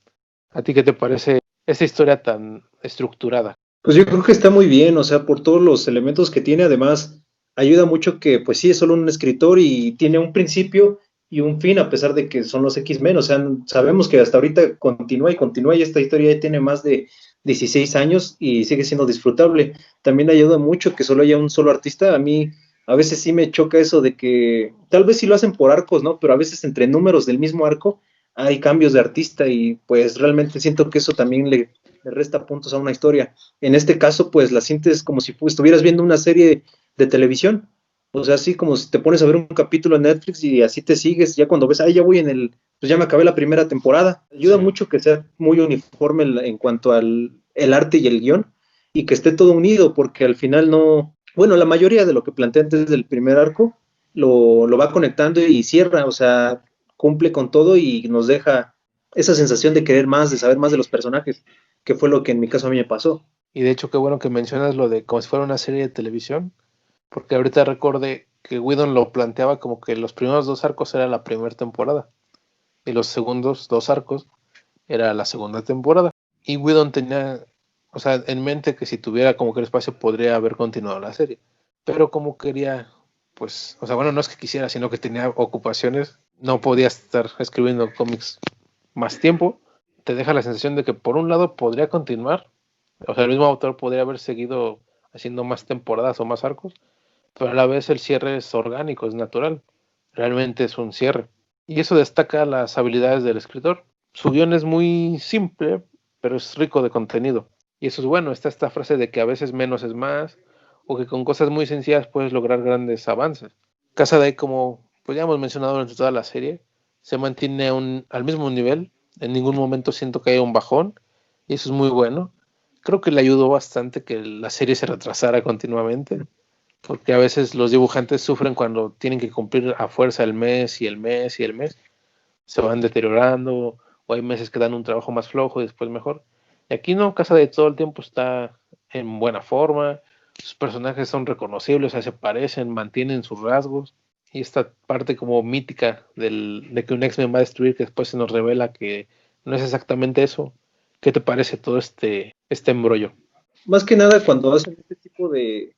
¿A ti qué te parece esta historia tan estructurada? Pues yo creo que está muy bien, o sea, por todos los elementos que tiene, además ayuda mucho que pues sí es solo un escritor y tiene un principio y un fin a pesar de que son los X-Men, o sea, sabemos que hasta ahorita continúa y continúa y esta historia ya tiene más de 16 años y sigue siendo disfrutable. También ayuda mucho que solo haya un solo artista, a mí a veces sí me choca eso de que tal vez sí lo hacen por arcos, ¿no? Pero a veces entre números del mismo arco hay cambios de artista y pues realmente siento que eso también le resta puntos a una historia. En este caso, pues la sientes como si estuvieras viendo una serie de televisión. O sea, así como si te pones a ver un capítulo en Netflix y así te sigues, ya cuando ves, ya voy pues ya me acabé la primera temporada. Ayuda Sí. mucho que sea muy uniforme en cuanto al el arte y el guión y que esté todo unido, porque al final no, bueno, la mayoría de lo que plantea antes del primer arco lo va conectando y cierra, o sea, cumple con todo y nos deja esa sensación de querer más, de saber más de los personajes, que fue lo que en mi caso a mí me pasó. Y de hecho, qué bueno que mencionas lo de como si fuera una serie de televisión, porque ahorita recordé que Whedon lo planteaba como que los primeros dos arcos era la primera temporada y los segundos dos arcos era la segunda temporada. Y Whedon tenía, o sea, en mente que si tuviera como que el espacio podría haber continuado la serie. Pero como quería, pues, o sea, bueno, no es que quisiera, sino que tenía ocupaciones, no podía estar escribiendo cómics más tiempo. Te deja la sensación de que por un lado podría continuar, o sea, el mismo autor podría haber seguido haciendo más temporadas o más arcos, pero a la vez el cierre es orgánico, es natural. Realmente es un cierre. Y eso destaca las habilidades del escritor. Su guión es muy simple, pero es rico de contenido. Y eso es bueno. Está esta frase de que a veces menos es más, o que con cosas muy sencillas puedes lograr grandes avances. Casa de ahí, como pues ya hemos mencionado durante toda la serie, se mantiene al mismo nivel. En ningún momento siento que haya un bajón, y eso es muy bueno. Creo que le ayudó bastante que la serie se retrasara continuamente, porque a veces los dibujantes sufren cuando tienen que cumplir a fuerza el mes y el mes y el mes, se van deteriorando, o hay meses que dan un trabajo más flojo y después mejor. Y aquí no, Casa de todo el tiempo está en buena forma, sus personajes son reconocibles, o sea, se parecen, mantienen sus rasgos, y esta parte como mítica de que un X-Men va a destruir, que después se nos revela que no es exactamente eso. ¿Qué te parece todo este embrollo? Más que nada cuando hacen este tipo de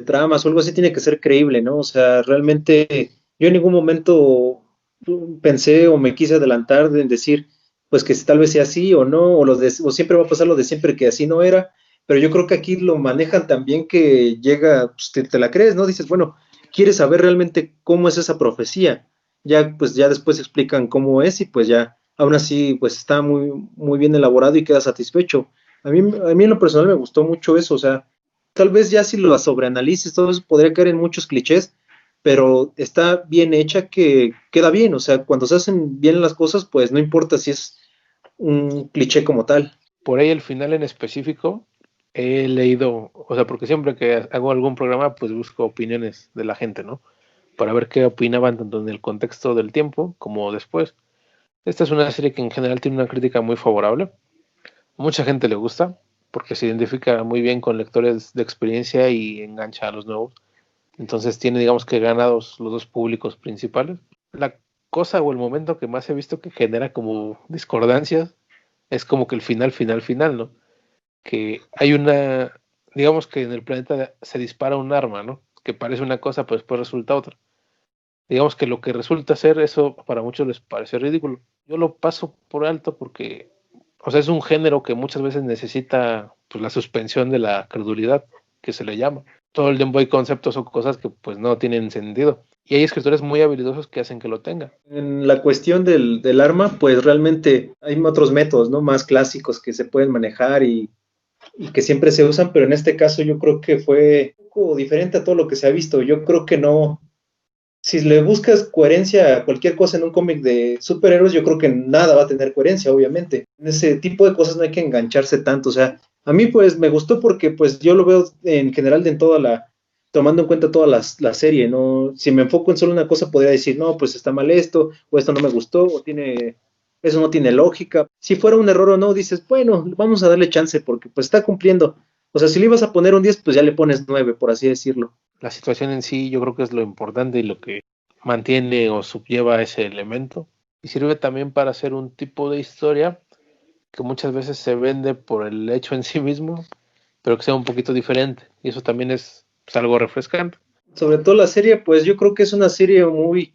tramas o algo así tiene que ser creíble, ¿no? O sea, realmente yo en ningún momento pensé o me quise adelantar en decir, pues que tal vez sea así o no, o siempre va a pasar lo de siempre que así no era, pero yo creo que aquí lo manejan también que llega, pues te la crees, ¿no? Dices, bueno, quieres saber realmente cómo es esa profecía, ya pues ya después explican cómo es y pues ya, aún así, pues está muy, muy bien elaborado y queda satisfecho. A mí en lo personal me gustó mucho eso, o sea, tal vez ya si lo sobreanalices, todo eso podría caer en muchos clichés, pero está bien hecha que queda bien, o sea, cuando se hacen bien las cosas, pues no importa si es un cliché como tal. Por ahí el final en específico he leído, o sea, porque siempre que hago algún programa, pues busco opiniones de la gente, ¿no? Para ver qué opinaban tanto en el contexto del tiempo como después. Esta es una serie que en general tiene una crítica muy favorable. Mucha gente le gusta porque se identifica muy bien con lectores de experiencia y engancha a los nuevos. Entonces tiene, digamos que ganados los dos públicos principales. La cosa o el momento que más he visto que genera como discordancias es como que el final, ¿no? Que hay digamos que en el planeta se dispara un arma, ¿no? Que parece una cosa, pero después resulta otra. digamos que lo que resulta ser eso para muchos les parece ridículo. Yo lo paso por alto porque, o sea, es un género que muchas veces necesita pues la suspensión de la credulidad, que se le llama. Todo el tiempo hay conceptos o cosas que pues no tienen sentido. Y hay escritores muy habilidosos que hacen que lo tenga. En la cuestión del arma, pues realmente hay otros métodos, ¿no? Más clásicos que se pueden manejar y que siempre se usan, pero en este caso yo creo que fue un poco diferente a todo lo que se ha visto. Yo creo que no, si le buscas coherencia a cualquier cosa en un cómic de superhéroes, yo creo que nada va a tener coherencia, obviamente. En ese tipo de cosas no hay que engancharse tanto. O sea, a mí pues me gustó porque pues yo lo veo en general en toda tomando en cuenta toda la serie, ¿no? Si me enfoco en solo una cosa, podría decir, no, pues está mal esto, o esto no me gustó, eso no tiene lógica. Si fuera un error o no, dices, bueno, vamos a darle chance porque pues está cumpliendo. O sea, si le ibas a poner un 10 pues ya le pones 9 por así decirlo. La situación en sí yo creo que es lo importante y lo que mantiene o sublleva ese elemento. Y sirve también para hacer un tipo de historia que muchas veces se vende por el hecho en sí mismo, pero que sea un poquito diferente. Y eso también es pues, algo refrescante. Sobre todo la serie, pues yo creo que es una serie muy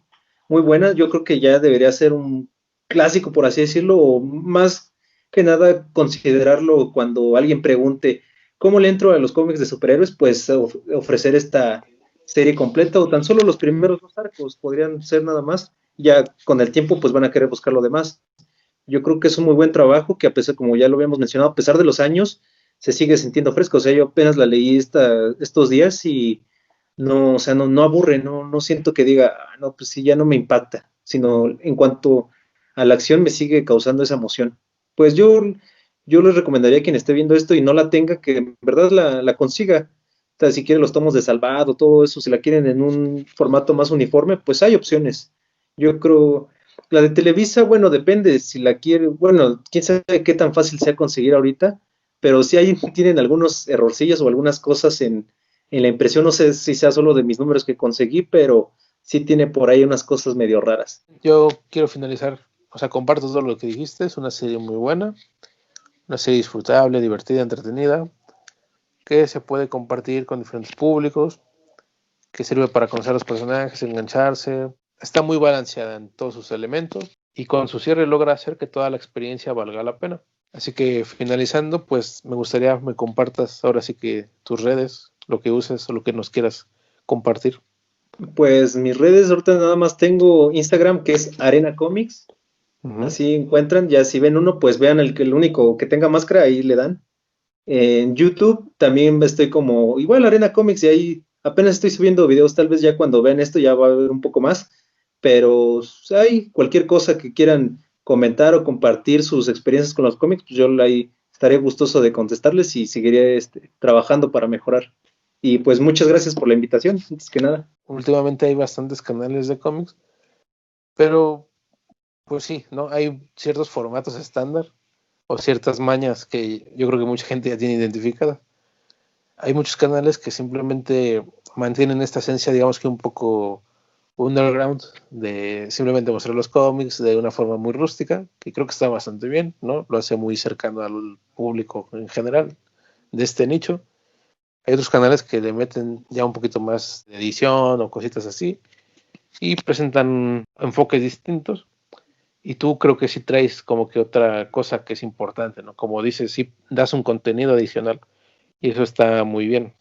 buena. Yo creo que ya debería ser un clásico, por así decirlo, o más que nada considerarlo cuando alguien pregunte cómo le entro a los cómics de superhéroes, pues ofrecer esta serie completa o tan solo los primeros 2 arcos podrían ser nada más. Ya con el tiempo, pues van a querer buscar lo demás. Yo creo que es un muy buen trabajo que a pesar, como ya lo habíamos mencionado, a pesar de los años, se sigue sintiendo fresco. O sea, yo apenas la leí estos días y no, o sea, no aburre, no siento que diga, "Ah, no, pues sí, ya no me impacta", sino en cuanto a la acción me sigue causando esa emoción. Pues yo les recomendaría a quien esté viendo esto y no la tenga, que en verdad la consiga. O sea, si quieren los tomos de salvado, todo eso, si la quieren en un formato más uniforme, pues hay opciones. Yo creo, la de Televisa, bueno, depende si la quiere, bueno, quién sabe qué tan fácil sea conseguir ahorita, pero sí hay, tienen algunos errorcillos o algunas cosas en la impresión, no sé si sea solo de mis números que conseguí, pero sí tiene por ahí unas cosas medio raras. Yo quiero finalizar, o sea, comparto todo lo que dijiste, es una serie muy buena, una serie disfrutable, divertida, entretenida, que se puede compartir con diferentes públicos, que sirve para conocer a los personajes, engancharse. Está muy balanceada en todos sus elementos y con su cierre logra hacer que toda la experiencia valga la pena. Así que finalizando, pues me gustaría me compartas ahora sí que tus redes, lo que uses o lo que nos quieras compartir. Pues mis redes ahorita nada más tengo Instagram, que es Arena Comics, Uh-huh. así encuentran, ya si ven uno, pues vean el único que tenga máscara, ahí le dan. En YouTube también estoy como igual Arena Comics y ahí apenas estoy subiendo videos, tal vez ya cuando vean esto ya va a haber un poco más, pero hay cualquier cosa que quieran comentar o compartir sus experiencias con los cómics, pues yo ahí estaré gustoso de contestarles y seguiré trabajando para mejorar. Y pues muchas gracias por la invitación, antes que nada. Últimamente hay bastantes canales de cómics, pero pues sí, ¿no? Hay ciertos formatos estándar o ciertas mañas que yo creo que mucha gente ya tiene identificada. Hay muchos canales que simplemente mantienen esta esencia, digamos que un poco underground, de simplemente mostrar los cómics de una forma muy rústica, que creo que está bastante bien, ¿no? Lo hace muy cercano al público en general de este nicho. Hay otros canales que le meten ya un poquito más de edición o cositas así y presentan enfoques distintos. Y tú creo que sí traes como que otra cosa que es importante, ¿no? Como dices, sí das un contenido adicional y eso está muy bien.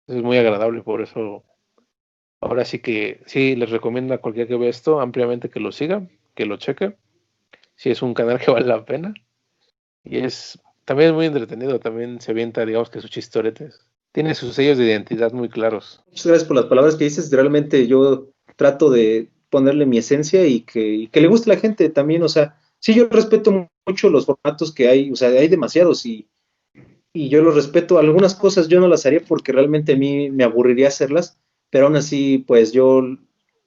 Es muy agradable, por eso ahora sí que sí les recomiendo a cualquiera que vea esto ampliamente que lo siga, que lo cheque. Sí es un canal que vale la pena y es también es muy entretenido, también se avienta, digamos que sus chistoretes. Tiene sus sellos de identidad muy claros. Muchas gracias por las palabras que dices. Realmente yo trato de ponerle mi esencia y que le guste a la gente también. O sea, sí, yo respeto mucho los formatos que hay. O sea, hay demasiados y yo los respeto. Algunas cosas yo no las haría porque realmente a mí me aburriría hacerlas, pero aún así, pues yo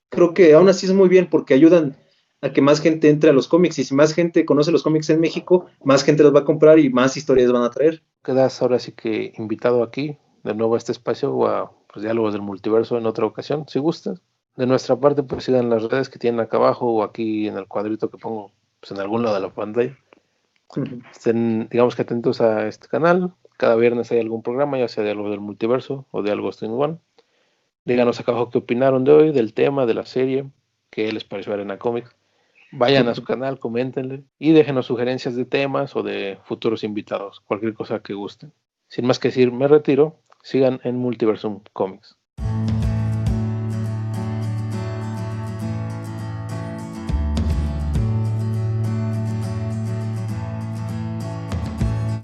creo que aún así es muy bien porque ayudan a que más gente entre a los cómics y si más gente conoce los cómics en México, más gente los va a comprar y más historias van a traer. Quedas ahora sí que invitado aquí de nuevo a este espacio o a pues, Diálogos del Multiverso en otra ocasión, si gustas. De nuestra parte, pues sigan las redes que tienen acá abajo o aquí en el cuadrito que pongo pues, en algún lado de la pantalla. Estén, digamos que atentos a este canal. Cada viernes hay algún programa, ya sea de algo del multiverso o de algo Stream One. Díganos acá abajo qué opinaron de hoy, del tema, de la serie, qué les pareció Arena Comics. Vayan a su canal, coméntenle y déjenos sugerencias de temas o de futuros invitados, cualquier cosa que gusten. Sin más que decir, me retiro. Sigan en Multiversum Comics.